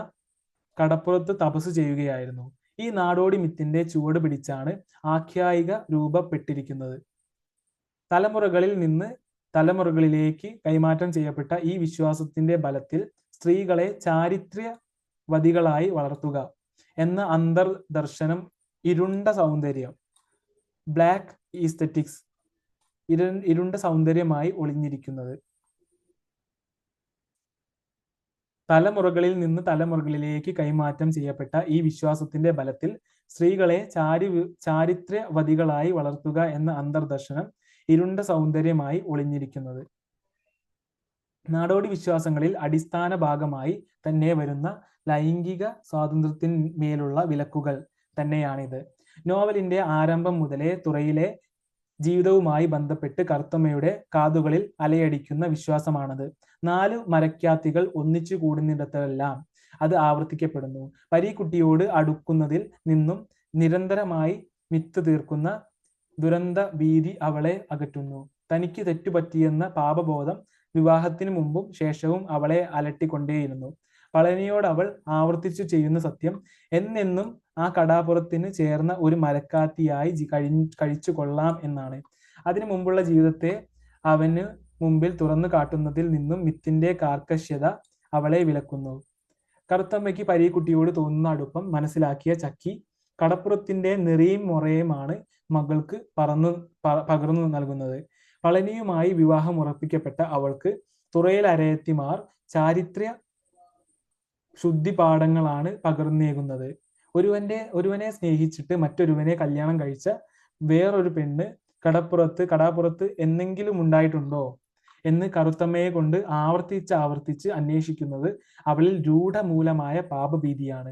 Speaker 1: കടപ്പുറത്ത് തപസ് ചെയ്യുകയായിരുന്നു. ഈ നാടോടി മിത്തിന്റെ ചുവട് പിടിച്ചാണ് ആഖ്യായിക രൂപപ്പെട്ടിരിക്കുന്നത്. തലമുറകളിൽ നിന്ന് തലമുറകളിലേക്ക് കൈമാറ്റം ചെയ്യപ്പെട്ട ഈ വിശ്വാസത്തിന്റെ ബലത്തിൽ സ്ത്രീകളെ ചാരിത്ര്യവതികളായി വളർത്തുക എന്ന അന്തർദർശനം, ഇരുണ്ട സൗന്ദര്യം, ബ്ലാക്ക് ഈസ്തറ്റിക്സ്, ഇരുണ്ട സൗന്ദര്യമായി ഒളിഞ്ഞിരിക്കുന്നത്. തലമുറകളിൽ നിന്ന് തലമുറകളിലേക്ക് കൈമാറ്റം ചെയ്യപ്പെട്ട ഈ വിശ്വാസത്തിന്റെ ബലത്തിൽ സ്ത്രീകളെ ചാരിത്ര്യവതികളായി വളർത്തുക എന്ന അന്തർദർശനം, ഇരുണ്ട സൗന്ദര്യമായി ഒളിഞ്ഞിരിക്കുന്നത്. നാടോടി വിശ്വാസങ്ങളിൽ അടിസ്ഥാന ഭാഗമായി തന്നെ വരുന്ന ലൈംഗിക സ്വാതന്ത്ര്യത്തിന്മേലുള്ള വിലക്കുകൾ തന്നെയാണിത്. നോവലിന്റെ ആരംഭം മുതലേ തുറയിലെ ജീവിതവുമായി ബന്ധപ്പെട്ട് കറുത്തമ്മയുടെ കാതുകളിൽ അലയടിക്കുന്ന വിശ്വാസമാണത്. 4 മരക്കാത്തികൾ ഒന്നിച്ചു കൂടുന്നിടത്തെല്ലാം അത് ആവർത്തിക്കപ്പെടുന്നു. പരീക്കുട്ടിയോട് അടുക്കുന്നതിൽ നിന്നും നിരന്തരമായി മിത്ത് തീർക്കുന്ന ദുരന്ത ഭീതി അവളെ അകറ്റുന്നു. തനിക്ക് തെറ്റുപറ്റിയെന്ന പാപബോധം വിവാഹത്തിനു മുമ്പും ശേഷവും അവളെ അലട്ടിക്കൊണ്ടേയിരുന്നു. പളനിയോട് അവൾ ആവർത്തിച്ചു ചെയ്യുന്ന സത്യം, എന്നെന്നും ആ കടാപുറത്തിന് ചേർന്ന ഒരു മരക്കാത്തിയായി കഴിച്ചു കൊള്ളാം എന്നാണ്. അതിനു മുമ്പുള്ള ജീവിതത്തെ അവന് മുമ്പിൽ തുറന്നു കാട്ടുന്നതിൽ നിന്നും മിത്തിന്റെ കാർക്കശ്യത അവളെ വിലക്കുന്നു. കറുത്തമ്മയ്ക്ക് പരീക്കുട്ടിയോട് തോന്നുന്ന അടുപ്പം മനസ്സിലാക്കിയ ചക്കി കടപ്പുറത്തിന്റെ നെറിയും മൊറയുമാണ് മകൾക്ക് പകർന്നു നൽകുന്നത്. പളനിയുമായി വിവാഹം ഉറപ്പിക്കപ്പെട്ട അവൾക്ക് തുറയിൽ അരയത്തിമാർ ചാരിത്ര്യ ശുദ്ധിപാഠങ്ങളാണ് പകർന്നേകുന്നത്. ഒരുവനെ സ്നേഹിച്ചിട്ട് മറ്റൊരുവനെ കല്യാണം കഴിച്ച വേറൊരു പെണ്ണ് കടാപ്പുറത്ത് എന്നെങ്കിലും ഉണ്ടായിട്ടുണ്ടോ എന്ന് കറുത്തമ്മയെ കൊണ്ട് ആവർത്തിച്ച് അന്വേഷിക്കുന്നത് അവളിൽ രൂഢമൂലമായ പാപഭീതിയാണ്.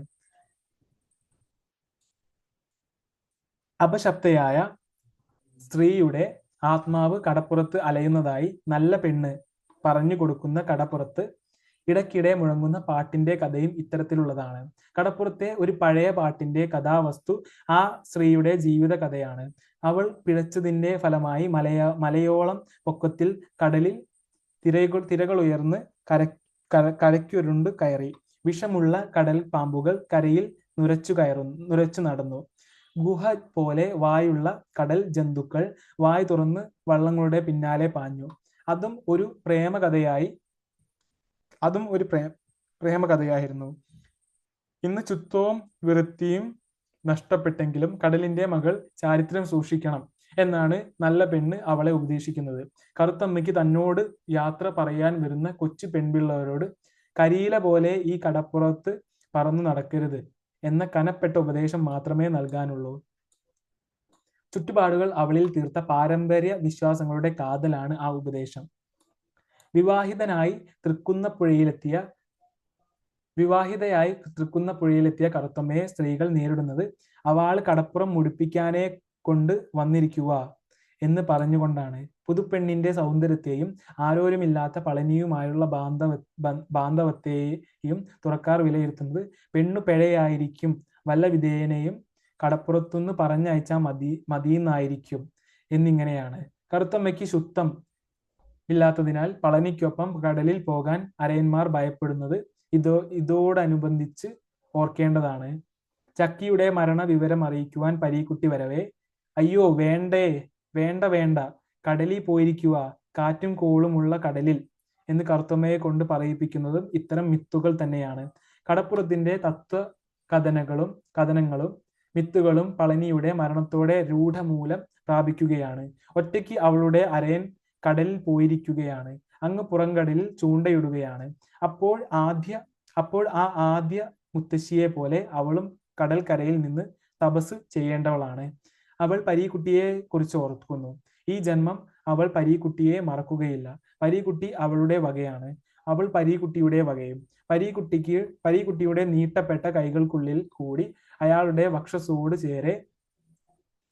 Speaker 1: അപശബ്ദയായ സ്ത്രീയുടെ ആത്മാവ് കടപ്പുറത്ത് അലയുന്നതായി നല്ല പെണ്ണ് പറഞ്ഞു കൊടുക്കുന്ന കടപ്പുറത്ത് ഇടയ്ക്കിടെ മുഴങ്ങുന്ന പാട്ടിന്റെ കഥയും ഇത്തരത്തിലുള്ളതാണ്. കടപ്പുറത്തെ ഒരു പഴയ പാട്ടിന്റെ കഥാവസ്തു ആ സ്ത്രീയുടെ ജീവിത കഥയാണ്. അവൾ പിഴച്ചതിന്റെ ഫലമായി മലയോളം പൊക്കത്തിൽ കടലിൽ തിരകൾ ഉയർന്ന് കരയ്ക്കുരുണ്ട് കയറി. വിഷമുള്ള കടൽ പാമ്പുകൾ കരയിൽ നുരച്ചു നടന്നു. ഗുഹ പോലെ വായുള്ള കടൽ ജന്തുക്കൾ വായ് തുറന്ന് വള്ളങ്ങളുടെ പിന്നാലെ പാഞ്ഞു. അതും ഒരു പ്രേമകഥയായിരുന്നു. ഇന്ന് ചുത്തവും വൃത്തിയും നഷ്ടപ്പെട്ടെങ്കിലും കടലിന്റെ മകൾ ചാരിത്രം സൂക്ഷിക്കണം എന്നാണ് നല്ല പെണ്ണ് അവളെ ഉപദേശിക്കുന്നത്. കറുത്തമ്മയ്ക്ക് തന്നോട് യാത്ര പറയാൻ വരുന്ന കൊച്ചു പെൺപിള്ളവരോട് കരിയില പോലെ ഈ കടപ്പുറത്ത് പറന്നു നടക്കരുത് എന്ന കനപ്പെട്ട ഉപദേശം മാത്രമേ നൽകാനുള്ളൂ. ചുറ്റുപാടുകൾ അവളിൽ തീർത്ത പാരമ്പര്യ വിശ്വാസങ്ങളുടെ കാതലാണ് ആ ഉപദേശം. വിവാഹിതയായി തൃക്കുന്നപ്പുഴയിലെത്തിയ കറുത്തമ്മയെ സ്ത്രീകൾ നേരിടുന്നത് അവൾ കടപ്പുറം മുടിപ്പിക്കാനേ കൊണ്ട് വന്നിരിക്കുക എന്ന് പറഞ്ഞുകൊണ്ടാണ്. പുതുപ്പെണ്ണിന്റെ സൗന്ദര്യത്തെയും ആരോരുമില്ലാത്ത പളനിയുമായുള്ള ബാന്ധവത്തെയും തുറക്കാർ വിലയിരുത്തുന്നത് പെണ്ണു പിഴയായിരിക്കും, വല്ല വിധേയനെയും കടപ്പുറത്തുനിന്ന് പറഞ്ഞയച്ചാൽ മതിയെന്നായിരിക്കും എന്നിങ്ങനെയാണ്. കറുത്തമ്മയ്ക്ക് ശുദ്ധം ഇല്ലാത്തതിനാൽ പളനിക്കൊപ്പം കടലിൽ പോകാൻ അരയന്മാർ ഭയപ്പെടുന്നത് ഇതോടനുബന്ധിച്ച് ഓർക്കേണ്ടതാണ്. ചക്കിയുടെ മരണ വിവരം അറിയിക്കുവാൻ പരീക്കുട്ടി വരവേ, അയ്യോ വേണ്ട കടലിൽ പോയിരിക്കുക, കാറ്റും കോളുമുള്ള കടലിൽ എന്ന് കറുത്തമ്മയെ കൊണ്ട് പറയിപ്പിക്കുന്നതും ഇത്തരം മിത്തുകൾ തന്നെയാണ്. കടപ്പുറത്തിന്റെ കഥനങ്ങളും മിത്തുകളും പളനിയുടെ മരണത്തോടെ രൂഢമൂലം പ്രാപിക്കുകയാണ്. ഒറ്റയ്ക്ക് അവളുടെ അരയൻ കടലിൽ പോയിരിക്കുകയാണ്, അങ്ങ് പുറംകടലിൽ ചൂണ്ടയിടുകയാണ്. അപ്പോൾ ആ ആദ്യ മുത്തശ്ശിയെ പോലെ അവളും കടൽക്കരയിൽ നിന്ന് തപസ് ചെയ്യേണ്ടവളാണ്. അവൾ പരീക്കുട്ടിയെ കുറിച്ച് ഓർക്കുന്നു. ഈ ജന്മം അവൾ പരീക്കുട്ടിയെ മറക്കുകയില്ല. പരീക്കുട്ടി അവളുടെ വകയാണ്, അവൾ പരീക്കുട്ടിയുടെ വകയും. പരീക്കുട്ടിയുടെ നീട്ടപ്പെട്ട കൈകൾക്കുള്ളിൽ കൂടി അയാളുടെ വക്ഷസോട് ചേരെ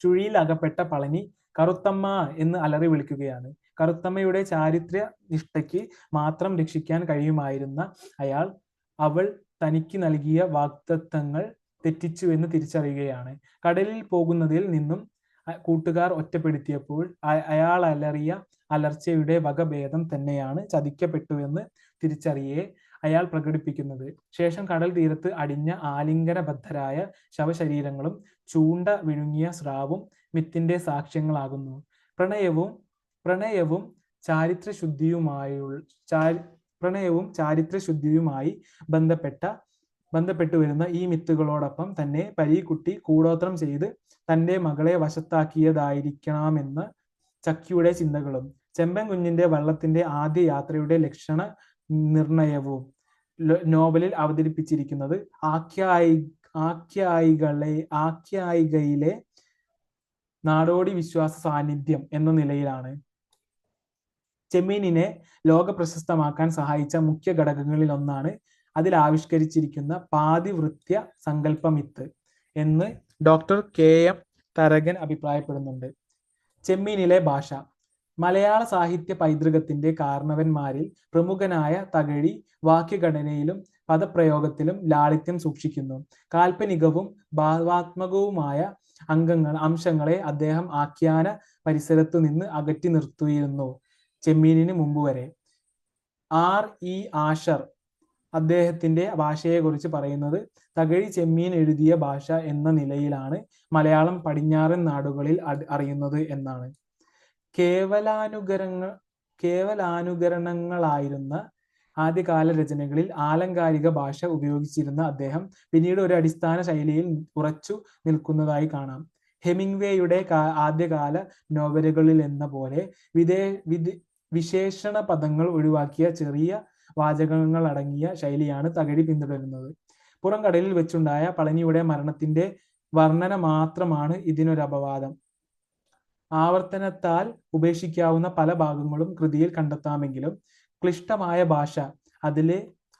Speaker 1: ചുഴിയിൽ അകപ്പെട്ട പളനി കറുത്തമ്മ എന്ന് അലറി വിളിക്കുകയാണ്. കറുത്തമ്മയുടെ ചാരിത്ര്യ നിഷ്ഠയ്ക്ക് മാത്രം രക്ഷിക്കാൻ കഴിയുമായിരുന്ന അയാൾ അവൾ തനിക്ക് നൽകിയ വാഗ്ദത്തങ്ങൾ തെറ്റിച്ചു എന്ന് തിരിച്ചറിയുകയാണ്. കടലിൽ പോകുന്നതിൽ നിന്നും കൂട്ടുകാർ ഒറ്റപ്പെടുത്തിയപ്പോൾ അയാൾ അലറിയ അലർച്ചയുടെ വകഭേദം തന്നെയാണ് ചതിക്കപ്പെട്ടുവെന്ന് തിരിച്ചറിയേ അയാൾ പ്രകടിപ്പിക്കുന്നത്. ശേഷം കടൽ തീരത്ത് അടിഞ്ഞ ആലിംഗനബദ്ധരായ ശവശരീരങ്ങളും ചൂണ്ട വിഴുങ്ങിയ സ്രാവും മിത്തിന്റെ സാക്ഷ്യങ്ങളാകുന്നു. പ്രണയവും ചാരിത്രശുദ്ധിയുമായി ബന്ധപ്പെട്ടു വരുന്ന ഈ മിത്തുകളോടൊപ്പം തന്നെ പരീക്കുട്ടി കൂടോത്രം ചെയ്ത് തന്റെ മകളെ വശത്താക്കിയതായിരിക്കണമെന്ന് ചക്കിയുടെ ചിന്തകളും ചെമ്പൻ കുഞ്ഞിന്റെ വള്ളത്തിന്റെ ആദ്യ യാത്രയുടെ ലക്ഷണ നിർണയവും നോവലിൽ അവതരിപ്പിച്ചിരിക്കുന്നത് ആഖ്യായികയിലെ നാടോടി വിശ്വാസ സാന്നിധ്യം എന്ന നിലയിലാണ്. ചെമ്മീനിനെ ലോക പ്രശസ്തമാക്കാൻ സഹായിച്ച മുഖ്യ ഘടകങ്ങളിൽ ഒന്നാണ് അതിൽ ആവിഷ്കരിച്ചിരിക്കുന്ന പാതിവൃത്യ സങ്കല്പമിത്ത് എന്ന് ഡോക്ടർ KM തരകൻ അഭിപ്രായപ്പെടുന്നുണ്ട്. ചെമ്മീനിലെ ഭാഷ. മലയാള സാഹിത്യ പൈതൃകത്തിന്റെ കാരണവന്മാരിൽ പ്രമുഖനായ തകഴി വാക്യഘടനയിലും പദപ്രയോഗത്തിലും ലാളിത്യം സൂക്ഷിക്കുന്നു. കാൽപ്പനികവും ഭാവാത്മകവുമായ അംശങ്ങളെ അദ്ദേഹം ആഖ്യാന പരിസരത്തു നിന്ന് അകറ്റി നിർത്തിയിരുന്നു. ചെമ്മീനിന് മുമ്പ് വരെ R.E. ആഷർ അദ്ദേഹത്തിന്റെ ഭാഷയെക്കുറിച്ച് പറയുന്നത് തകഴി ചെമ്മീൻ എഴുതിയ ഭാഷ എന്ന നിലയിലാണ് മലയാളം പടിഞ്ഞാറൻ നാടുകളിൽ അറിയുന്നത് എന്നാണ്. കേവലാനുകരണങ്ങളായിരുന്ന ആദ്യകാല രചനകളിൽ ആലങ്കാരിക ഭാഷ ഉപയോഗിച്ചിരുന്ന അദ്ദേഹം പിന്നീട് ഒരു അടിസ്ഥാന ശൈലിയിൽ ഉറച്ചു നിൽക്കുന്നതായി കാണാം. ഹെമിംഗ്വേയുടെ ആദ്യകാല നോവലുകളിൽ എന്ന പോലെ വിശേഷണ പദങ്ങൾ ഒഴിവാക്കിയ ചെറിയ വാചകങ്ങൾ അടങ്ങിയ ശൈലിയാണ് തകഴി പിന്തുടരുന്നത്. പുറംകടലിൽ വെച്ചുണ്ടായ പളനിയുടെ മരണത്തിന്റെ വർണ്ണന മാത്രമാണ് ഇതിനൊരപവാദം. ആവർത്തനത്താൽ ഉപേക്ഷിക്കാവുന്ന പല ഭാഗങ്ങളും കൃതിയിൽ കണ്ടെത്താമെങ്കിലും ക്ലിഷ്ടമായ ഭാഷ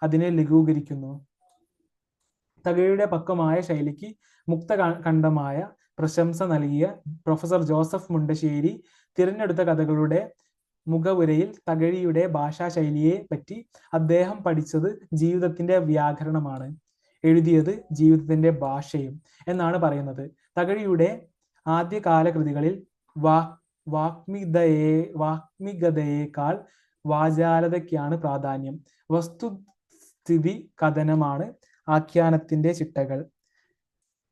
Speaker 1: അതിനെ ലഘൂകരിക്കുന്നു. തകഴിയുടെ പക്വമായ ശൈലിക്ക് മുക്തകണ്ഠമായ പ്രശംസ നൽകിയ പ്രൊഫസർ ജോസഫ് മുണ്ടശ്ശേരി തിരഞ്ഞെടുത്ത കഥകളുടെ മുഖവുരയിൽ തകഴിയുടെ ഭാഷാശൈലിയെ പറ്റി അദ്ദേഹം പഠിച്ചത് ജീവിതത്തിന്റെ വ്യാകരണമാണ്, എഴുതിയത് ജീവിതത്തിന്റെ ഭാഷയും എന്നാണ് പറയുന്നത്. തകഴിയുടെ ആദ്യകാല കൃതികളിൽ വാഗ്മികതയേക്കാൾ വാചാലതയ്ക്കാണ് പ്രാധാന്യം. വസ്തുസ്ഥിതി കഥനമാണ് ആഖ്യാനത്തിന്റെ ചിട്ടകൾ.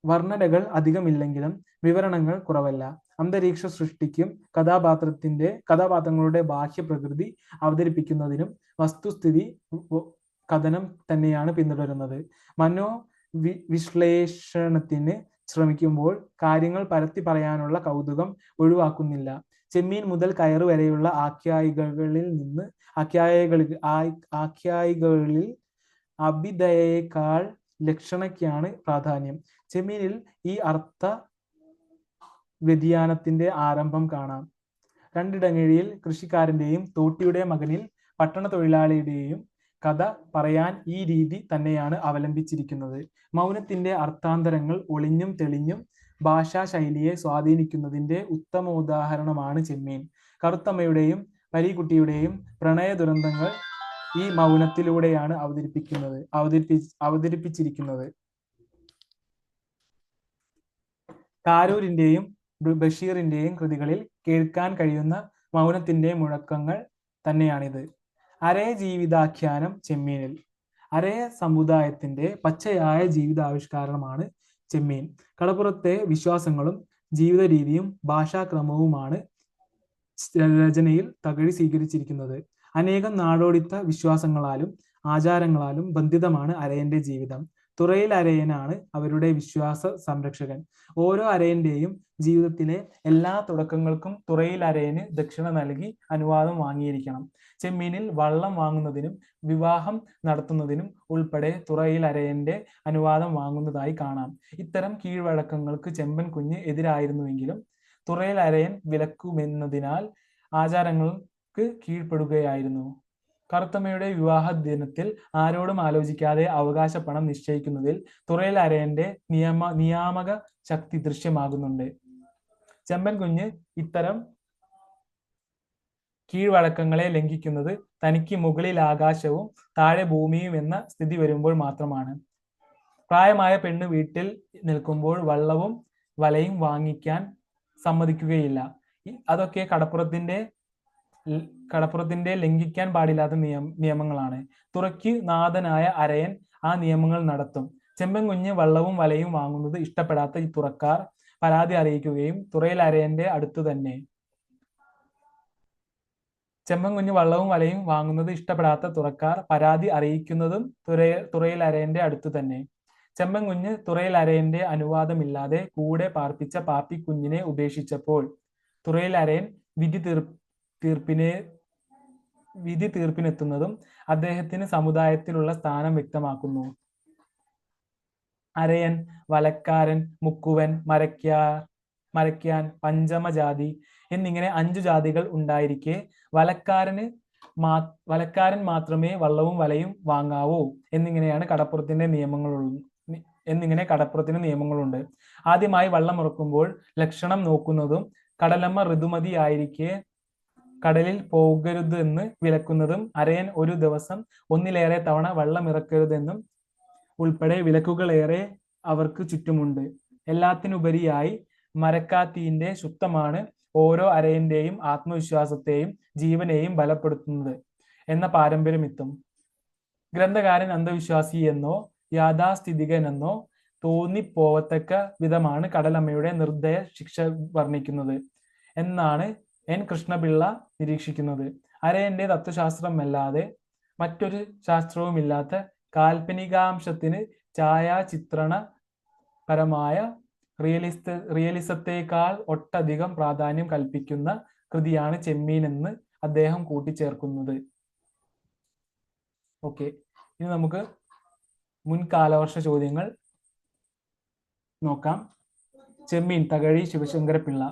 Speaker 1: വർണ്ണനകൾ അധികമില്ലെങ്കിലും വിവരണങ്ങൾ കുറവല്ല. അന്തരീക്ഷ സൃഷ്ടിക്കും കഥാപാത്രങ്ങളുടെ ബാഹ്യ പ്രകൃതി അവതരിപ്പിക്കുന്നതിനും വസ്തുസ്ഥിതി കഥനം തന്നെയാണ് പിന്തുടരുന്നത്. വിശ്ലേഷണത്തിന് ശ്രമിക്കുമ്പോൾ കാര്യങ്ങൾ പരത്തി പറയാനുള്ള കൗതുകം ഒഴിവാക്കുന്നില്ല. ചെമ്മീൻ മുതൽ കയറ് വരെയുള്ള ആഖ്യായികളിൽ അഭിധയേക്കാൾ ലക്ഷണയ്ക്കാണ് പ്രാധാന്യം. ചെമ്മീനിൽ ഈ അർത്ഥ വ്യതിയാനത്തിന്റെ ആരംഭം കാണാം. രണ്ടിടങ്ങഴിയിൽ കൃഷിക്കാരന്റെയും തോട്ടിയുടെ മകനിൽ പട്ടണ തൊഴിലാളിയുടെയും കഥ പറയാൻ ഈ രീതി തന്നെയാണ് അവലംബിച്ചിരിക്കുന്നത്. മൗനത്തിന്റെ അർത്ഥാന്തരങ്ങൾ ഒളിഞ്ഞും തെളിഞ്ഞും ഭാഷാ ശൈലിയെ സ്വാധീനിക്കുന്നതിന്റെ ഉത്തമ ഉദാഹരണമാണ് ചെമ്മീൻ. കറുത്തമ്മയുടെയും പരീക്കുട്ടിയുടെയും പ്രണയ ദുരന്തങ്ങൾ ഈ മൗനത്തിലൂടെയാണ് അവതരിപ്പിച്ചിരിക്കുന്നത്. കാരൂരിന്റെയും ബഷീറിന്റെയും കൃതികളിൽ കേൾക്കാൻ കഴിയുന്ന മൗനത്തിന്റെ മുഴക്കങ്ങൾ തന്നെയാണിത്. അരയ ജീവിതാഖ്യാനം ചെമ്മീനിൽ. അരയ സമുദായത്തിന്റെ പച്ചയായ ജീവിതാവിഷ്കാരമാണ് ചെമ്മീൻ. കടപ്പുറത്തെ വിശ്വാസങ്ങളും ജീവിത രീതിയും ഭാഷാക്രമവുമാണ് രചനയിൽ തകഴി സ്വീകരിച്ചിരിക്കുന്നത്. അനേകം നാടോടിത്ത വിശ്വാസങ്ങളാലും ആചാരങ്ങളാലും ബന്ധിതമാണ് അരയന്റെ ജീവിതം. തുറയിൽ അരയനാണ് അവരുടെ വിശ്വാസ സംരക്ഷകൻ. ഓരോ അരയന്റെയും ജീവിതത്തിലെ എല്ലാ തുടക്കങ്ങൾക്കും തുറയിൽ അരയന് ദക്ഷിണ നൽകി അനുവാദം വാങ്ങിയിരിക്കണം. ചെമ്മീനിൽ വള്ളം വാങ്ങുന്നതിനും വിവാഹം നടത്തുന്നതിനും ഉൾപ്പെടെ തുറയിൽ അരയന്റെ അനുവാദം വാങ്ങുന്നതായി കാണാം. ഇത്തരം കീഴ്വഴക്കങ്ങൾക്ക് ചെമ്പൻ കുഞ്ഞ് എതിരായിരുന്നുവെങ്കിലും തുറയിൽ അരയൻ വിലക്കുമെന്നതിനാൽ ആചാരങ്ങൾക്ക് കീഴ്പ്പെടുകയായിരുന്നു. കറുത്തമ്മയുടെ വിവാഹ ദിനത്തിൽ ആരോടും ആലോചിക്കാതെ അവകാശ പണം നിശ്ചയിക്കുന്നതിൽ തുറയിൽ അരയന്റെ നിയാമക ശക്തി ദൃശ്യമാകുന്നുണ്ട്. ചെമ്പൻ കുഞ്ഞ് ഇത്തരം കീഴ്വഴക്കങ്ങളെ ലംഘിക്കുന്നത് തനിക്ക് മുകളിൽ ആകാശവും താഴെ ഭൂമിയും എന്ന സ്ഥിതി വരുമ്പോൾ മാത്രമാണ്. പ്രായമായ പെണ്ണ് വീട്ടിൽ നിൽക്കുമ്പോൾ വള്ളവും വലയും വാങ്ങിക്കാൻ സമ്മതിക്കുകയില്ല. അതൊക്കെ കടപ്പുറത്തിന്റെ ലംഘിക്കാൻ പാടില്ലാത്ത നിയമങ്ങളാണ്. തുറയ്ക്ക് നാഥനായ അരയൻ ആ നിയമങ്ങൾ നടത്തും. ചെമ്പൻ കുഞ്ഞ് വള്ളവും വലയും വാങ്ങുന്നത് ഇഷ്ടപ്പെടാത്ത ഈ തുറക്കാർ പരാതി അറിയിക്കുകയും തുറയിൽ അരയന്റെ അടുത്തു തന്നെ ചെമ്പൻ കുഞ്ഞ് വള്ളവും വലയും വാങ്ങുന്നത് ഇഷ്ടപ്പെടാത്ത തുറക്കാർ പരാതി അറിയിക്കുന്നതും തുറയിൽ അരയന്റെ അടുത്തു തന്നെ. ചെമ്പൻ കുഞ്ഞ് തുറയിൽ അരയന്റെ അനുവാദമില്ലാതെ കൂടെ പാർപ്പിച്ച പാപ്പിക്കുഞ്ഞിനെ ഉപേക്ഷിച്ചപ്പോൾ തുറയിൽ അരയൻ വിധി തീർപ്പിനെത്തുന്നതും അദ്ദേഹത്തിന് സമുദായത്തിലുള്ള സ്ഥാനം വ്യക്തമാക്കുന്നു. അരയൻ, വലക്കാരൻ, മുക്കുവൻ, മരയ്ക്കാൻ, പഞ്ചമജാതി എന്നിങ്ങനെ 5 ജാതികൾ ഉണ്ടായിരിക്കെ വലക്കാരൻ മാത്രമേ വള്ളവും വലയും വാങ്ങാവൂ എന്നിങ്ങനെ കടപ്പുറത്തിന് നിയമങ്ങളുണ്ട്. ആദ്യമായി വള്ളം ഇറക്കുമ്പോൾ ലക്ഷണം നോക്കുന്നതും കടലമ്മ ഋതുമതി ആയിരിക്കെ കടലിൽ പോകരുതെന്ന് വിലക്കുന്നതും അരയൻ ഒരു ദിവസം ഒന്നിലേറെ തവണ വള്ളം ഇറക്കരുതെന്നും ഉൾപ്പെടെ വിലക്കുകളേറെ അവർക്ക് ചുറ്റുമുണ്ട്. എല്ലാത്തിനുപരിയായി മരക്കാത്തീന്റെ ശുദ്ധമാണ് ഓരോ അരയന്റെയും ആത്മവിശ്വാസത്തെയും ജീവനെയും ബലപ്പെടുത്തുന്നത് എന്ന പാരമ്പര്യമിത്തും. ഗ്രന്ഥകാരൻ അന്ധവിശ്വാസിയെന്നോ യാഥാസ്ഥിതികനെന്നോ തോന്നിപ്പോവത്തക്ക വിധമാണ് കടലമ്മയുടെ നിർദ്ദയ ശിക്ഷ വർണ്ണിക്കുന്നത് എന്നാണ് എൻ കൃഷ്ണപിള്ള നിരീക്ഷിക്കുന്നത്. അരയന്റെ തത്വശാസ്ത്രമല്ലാതെ മറ്റൊരു ശാസ്ത്രവുമില്ലാത്ത കാൽപ്പനികാംശത്തിന് ഛായാചിത്രണപരമായ റിയലിസത്തേക്കാൾ ഒട്ടധികം പ്രാധാന്യം കൽപ്പിക്കുന്ന കൃതിയാണ് ചെമ്മീൻ എന്ന് അദ്ദേഹം കൂട്ടിച്ചേർക്കുന്നത്. ഓക്കെ, ഇനി നമുക്ക് മുൻകാലവർഷ ചോദ്യങ്ങൾ നോക്കാം. ചെമ്മീൻ, തകഴി ശിവശങ്കരപിള്ള.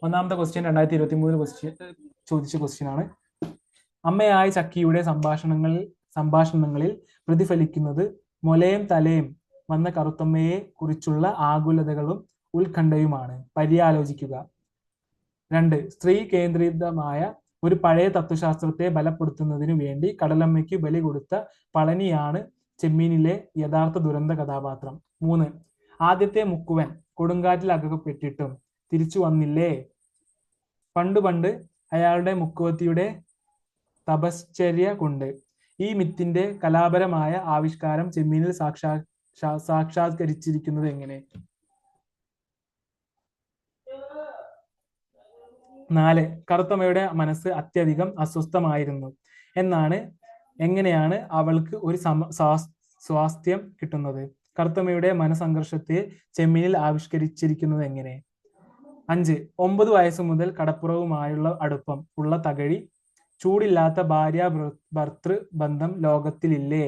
Speaker 1: ഒന്നാമത്തെ ക്വസ്റ്റ്യൻ 2023 ചോദിച്ച ക്വസ്റ്റ്യൻ ആണ്. അമ്മയായ ചക്കിയുടെ സംഭാഷണങ്ങളിൽ പ്രതിഫലിക്കുന്നത് മൊലയും തലയും വന്ന കറുത്തമ്മയെ കുറിച്ചുള്ള ആകുലതകളും ഉത്കണ്ഠയുമാണ്. പര്യാലോചിക്കുക. 2. സ്ത്രീ കേന്ദ്രിതമായ ഒരു പഴയ തത്വശാസ്ത്രത്തെ ബലപ്പെടുത്തുന്നതിനു വേണ്ടി കടലമ്മയ്ക്ക് ബലി കൊടുത്ത പളനിയാണ് ചെമ്മീനിലെ യഥാർത്ഥ ദുരന്ത കഥാപാത്രം. 3. ആദ്യത്തെ മുക്കുവൻ കൊടുങ്കാറ്റിൽ അകപ്പെട്ടിട്ടും തിരിച്ചു വന്നില്ലേ? പണ്ട് അയാളുടെ മുക്കുവത്തിയുടെ തപശ്ചര്യ കൊണ്ട്. ഈ മിത്തിന്റെ കലാപരമായ ആവിഷ്കാരം ചെമ്മീനിൽ സാക്ഷാത്കരിച്ചിരിക്കുന്നത് എങ്ങനെ? 4. കറുത്തമ്മയുടെ മനസ്സ് അത്യധികം അസ്വസ്ഥമായിരുന്നു. എങ്ങനെയാണ് അവൾക്ക് ഒരു സ്വാസ്ഥ്യം കിട്ടുന്നത്? കറുത്തമ്മയുടെ മനസംഘർഷത്തെ ചെമ്മീനിൽ ആവിഷ്കരിച്ചിരിക്കുന്നത് എങ്ങനെ? 5. 9 വയസ്സു മുതൽ കടപ്പുറവുമായുള്ള അടുപ്പം ഉള്ള തകഴി ചൂടില്ലാത്ത ഭാര്യ ഭർത്തൃ ബന്ധം ലോകത്തിലില്ലേ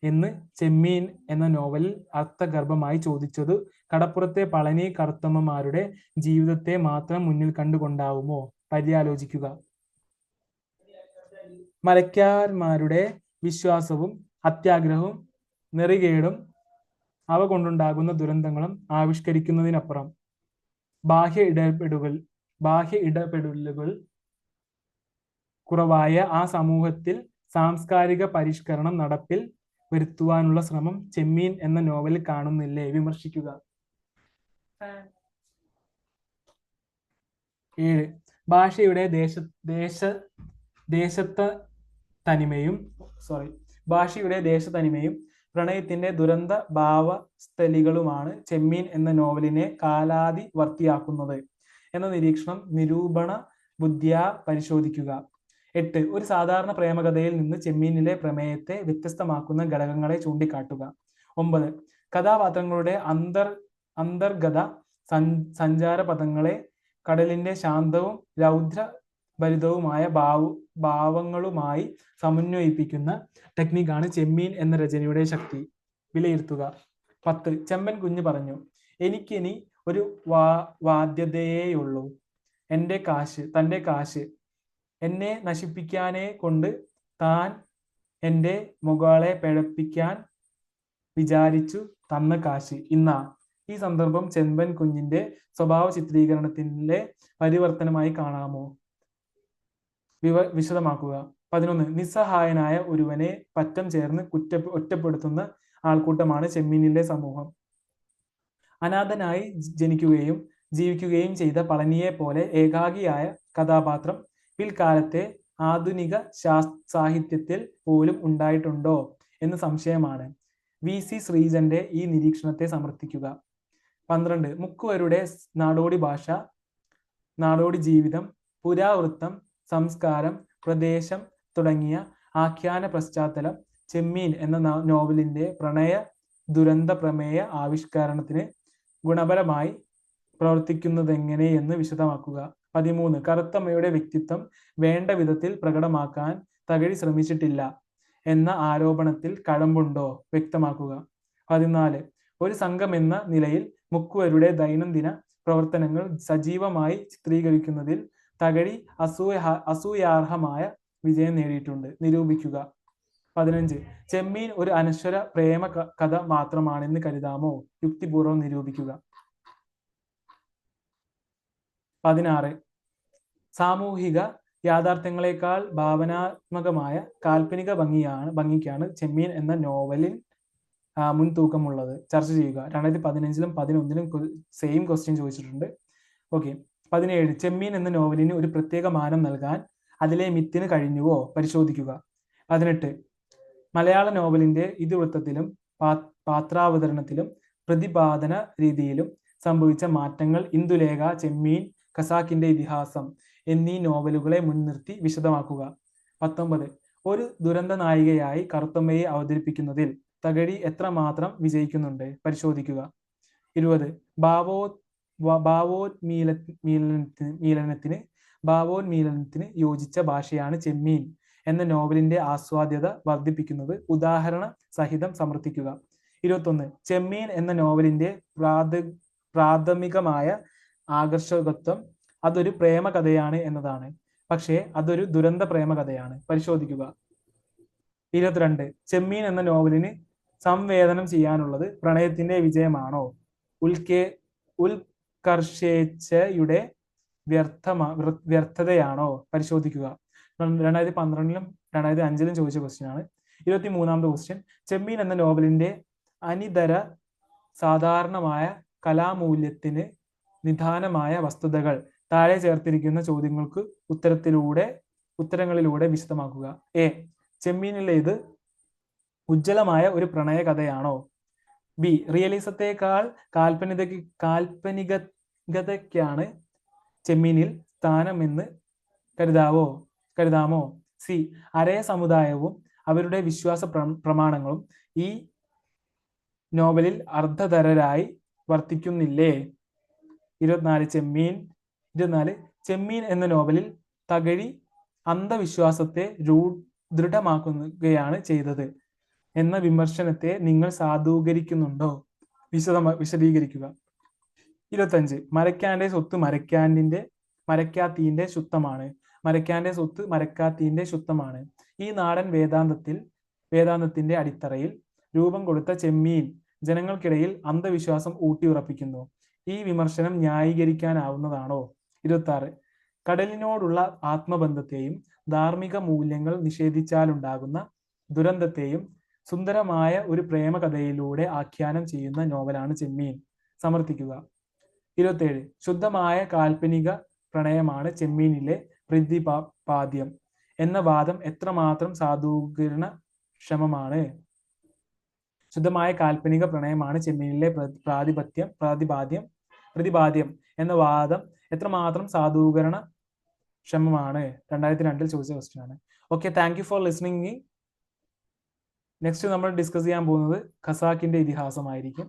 Speaker 1: എന്ന് ചെമ്മീൻ എന്ന നോവലിൽ അർത്ഥഗർഭമായി ചോദിച്ചത് കടപ്പുറത്തെ പളനി കറുത്തമ്മമാരുടെ ജീവിതത്തെ മാത്രം മുന്നിൽ കണ്ടുകൊണ്ടാവുമോ? പര്യാലോചിക്കുക. മലയ്ക്കാന്മാരുടെ വിശ്വാസവും അത്യാഗ്രഹവും നെറികേടും അവ കൊണ്ടുണ്ടാകുന്ന ദുരന്തങ്ങളും ആവിഷ്കരിക്കുന്നതിനപ്പുറം ബാഹ്യ ഇടപെടലുകൾ കുറവായ ആ സമൂഹത്തിൽ സാംസ്കാരിക പരിഷ്കരണം നടപ്പിൽ വരുത്തുവാനുള്ള ശ്രമം ചെമ്മീൻ എന്ന നോവലിൽ കാണുന്നില്ലേ? വിമർശിക്കുക. 7. ഭാഷയുടെ ദേശത്തനിമയും പ്രണയത്തിന്റെ ദുരന്ത ഭാവസ്ഥലികളുമാണ് ചെമ്മീൻ എന്ന നോവലിനെ കാലാതിവർത്തിയാക്കുന്നത് എന്ന നിരീക്ഷണം നിരൂപണ ബുദ്ധിയാ പരിശോധിക്കുക. 8. ഒരു സാധാരണ പ്രേമകഥയിൽ നിന്ന് ചെമ്മീനിലെ പ്രമേയത്തെ വ്യത്യസ്തമാക്കുന്ന ഘടകങ്ങളെ ചൂണ്ടിക്കാട്ടുക. 9. കഥാപാത്രങ്ങളുടെ അന്തർഗത സഞ്ചാരപഥങ്ങളെ കടലിന്റെ ശാന്തവും രൗദ്രഭരിതവുമായ ഭാവങ്ങളുമായി സമന്വയിപ്പിക്കുന്ന ടെക്നിക്കാണ് ചെമ്മീൻ എന്ന രചനയുടെ ശക്തി. വിലയിരുത്തുക. 10. ചെമ്പൻ കുഞ്ഞ് പറഞ്ഞു, എനിക്കിനി ഒരു ബാധ്യതയേയുള്ളൂ, തന്റെ കാശ്. എന്നെ നശിപ്പിക്കാനെ കൊണ്ട് താൻ എൻ്റെ മകളെ പിഴപ്പിക്കാൻ വിചാരിച്ചു തന്ന കാശ് ഇന്നാ. ഈ സന്ദർഭം ചെമ്പൻ കുഞ്ഞിന്റെ സ്വഭാവ ചിത്രീകരണത്തിലെ പരിവർത്തനമായി കാണാമോ? വിശദമാക്കുക. 11. നിസ്സഹായനായ ഒരുവനെ പറ്റം ചേർന്ന് ഒറ്റപ്പെടുത്തുന്ന ആൾക്കൂട്ടമാണ് ചെമ്മീനിലെ സമൂഹം. അനാഥനായി ജനിക്കുകയും ജീവിക്കുകയും ചെയ്ത പളനിയെ പോലെ ഏകാഗിയായ കഥാപാത്രം പിൽക്കാലത്തെ ആധുനിക സാഹിത്യത്തിൽ പോലും ഉണ്ടായിട്ടുണ്ടോ എന്ന് സംശയമാണ്. VC ശ്രീജന്റെ ഈ നിരീക്ഷണത്തെ സമർത്ഥിക്കുക. 12. മുക്കുവരുടെ നാടോടി ഭാഷ, നാടോടി ജീവിതം, പുരാവൃത്തം, സംസ്കാരം, പ്രദേശം തുടങ്ങിയ ആഖ്യാന പശ്ചാത്തലം ചെമ്മീൻ എന്ന നോവലിന്റെ പ്രണയ ദുരന്ത പ്രമേയ ആവിഷ്കരണത്തിന് ഗുണപരമായി പ്രവർത്തിക്കുന്നതെങ്ങനെയെന്ന് വിശദമാക്കുക. 13. കറുത്തമ്മയുടെ വ്യക്തിത്വം വേണ്ട വിധത്തിൽ പ്രകടമാക്കാൻ തകഴി ശ്രമിച്ചിട്ടില്ല എന്ന ആരോപണത്തിൽ കഴമ്പുണ്ടോ? വ്യക്തമാക്കുക. 14. ഒരു സംഘം എന്ന നിലയിൽ മുക്കുവരുടെ ദൈനംദിന പ്രവർത്തനങ്ങൾ സജീവമായി ചിത്രീകരിക്കുന്നതിൽ തകഴി അസൂയാർഹമായ വിജയം നേടിയിട്ടുണ്ട്. നിരൂപിക്കുക. 15. ചെമ്മീൻ ഒരു അനശ്വര പ്രേമ കഥ മാത്രമാണെന്ന് കരുതാമോ? യുക്തിപൂർവ്വം നിരൂപിക്കുക. 16. സാമൂഹിക യാഥാർത്ഥ്യങ്ങളെക്കാൾ ഭാവനാത്മകമായ കാൽപ്പനിക ഭംഗിക്കാണ് ചെമ്മീൻ എന്ന നോവലിൽ മുൻതൂക്കമുള്ളത്. ചർച്ച ചെയ്യുക. 2015-ലും 2011-ലും സെയിം ക്വസ്റ്റ്യൻ ചോദിച്ചിട്ടുണ്ട്. ഓക്കെ. 17. ചെമ്മീൻ എന്ന നോവലിന് ഒരു പ്രത്യേക മാനം നൽകാൻ അതിലെ മിത്തിന് കഴിഞ്ഞുവോ? പരിശോധിക്കുക. 18. മലയാള നോവലിന്റെ ഇതിവൃത്തത്തിലും പാത്രാവതരണത്തിലും പ്രതിപാദന രീതിയിലും സംഭവിച്ച മാറ്റങ്ങൾ ഇന്ദുലേഖ, ചെമ്മീൻ, ഖസാക്കിന്റെ ഇതിഹാസം എന്നീ നോവലുകളെ മുൻനിർത്തി വിശദമാക്കുക. 19. ഒരു ദുരന്ത നായികയായി കറുത്തമ്മയെ അവതരിപ്പിക്കുന്നതിൽ തകഴി എത്രമാത്രം വിജയിക്കുന്നുണ്ട്? പരിശോധിക്കുക. 20. ഭാവോന്മീലനത്തിന് യോജിച്ച ഭാഷയാണ് ചെമ്മീൻ എന്ന നോവലിന്റെ ആസ്വാദ്യത വർദ്ധിപ്പിക്കുന്നത് ഉദാഹരണ സഹിതം സമർത്ഥിക്കുക. 21. ചെമ്മീൻ എന്ന നോവലിന്റെ പ്രാഥമികമായ ആകർഷകത്വം അതൊരു പ്രേമകഥയാണ് എന്നതാണ്. പക്ഷേ അതൊരു ദുരന്ത പ്രേമകഥയാണ്. പരിശോധിക്കുക. 22. ചെമ്മീൻ എന്ന നോവലിന് സംവേദനം ചെയ്യാനുള്ളത് പ്രണയത്തിന്റെ വിജയമാണോ, ഉത്കർഷേച്ഛയുടെ വ്യർത്ഥതയാണോ? പരിശോധിക്കുക. 2012-ലും 2005-ലും ചോദിച്ച ക്വസ്റ്റ്യൻ ആണ്. 23-ാമത്തെ ക്വസ്റ്റ്യൻ. ചെമ്മീൻ എന്ന നോവലിന്റെ അനിതര സാധാരണമായ കലാമൂല്യത്തിന് നിദാനമായ വസ്തുതകൾ താഴെ ചേർത്തിരിക്കുന്ന ചോദ്യങ്ങൾക്ക് ഉത്തരങ്ങളിലൂടെ വിശദമാക്കുക. എ. ചെമ്മീനിലേത് ഉജ്ജ്വലമായ ഒരു പ്രണയ കഥയാണോ? ബി. റിയലിസത്തെക്കാൾ കാൽപ്പനികതയ്ക്കാണ് ചെമ്മീനിൽ സ്ഥാനമെന്ന് കരുതാമോ? സി. അരയ സമുദായവും അവരുടെ വിശ്വാസ പ്രമാണങ്ങളും ഈ നോവലിൽ അർദ്ധധരരായി വർത്തിക്കുന്നില്ലേ? 24. ചെമ്മീൻ എന്ന നോവലിൽ തകഴി അന്ധവിശ്വാസത്തെ ദൃഢമാക്കുകയാണ് ചെയ്തത് എന്ന വിമർശനത്തെ നിങ്ങൾ സാധൂകരിക്കുന്നുണ്ടോ? വിശദീകരിക്കുക. 25. മരക്കാന്റെ സ്വത്ത് മരക്കാത്തീന്റെ ശുദ്ധമാണ്. മരക്കാന്റെ സ്വത്ത് മരക്കാത്തീന്റെ ശുദ്ധമാണ്. ഈ നാടൻ വേദാന്തത്തിന്റെ അടിത്തറയിൽ രൂപം കൊടുത്ത ചെമ്മീൻ ജനങ്ങൾക്കിടയിൽ അന്ധവിശ്വാസം ഊട്ടിയുറപ്പിക്കുന്നു. ഈ വിമർശനം ന്യായീകരിക്കാനാവുന്നതാണോ? 26. കടലിനോടുള്ള ആത്മബന്ധത്തെയും ധാർമ്മിക മൂല്യങ്ങൾ നിഷേധിച്ചാലുണ്ടാകുന്ന ദുരന്തത്തെയും സുന്ദരമായ ഒരു പ്രേമകഥയിലൂടെ ആഖ്യാനം ചെയ്യുന്ന നോവലാണ് ചെമ്മീൻ. സമർത്ഥിക്കുക. 27. ശുദ്ധമായ കാൽപ്പനിക പ്രണയമാണ് ചെമ്മീനിലെ പ്രതിപാദ്യം എന്ന വാദം എത്രമാത്രം സാധൂകരണക്ഷമമാണ്? ശുദ്ധമായ കാൽപ്പനിക പ്രണയമാണ് ചെമ്മീനിലെ പ്രതിപാദ്യം എന്ന വാദം എത്രമാത്രം സാധൂകരണക്ഷമമാണ്? 2002 ചോദിച്ച ക്വസ്റ്റ്യൻ ആണ്. Okay, thank you for listening me. Next നമ്മൾ ഡിസ്കസ് ചെയ്യാൻ പോകുന്നത് ഖസാക്കിന്റെ ഇതിഹാസമായിരിക്കും.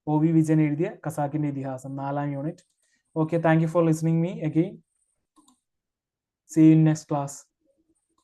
Speaker 1: OV വിജയൻ എഴുതിയ ഖസാക്കിന്റെ ഇതിഹാസം 4ാം unit. Okay, thank you for listening me again. See you in next class.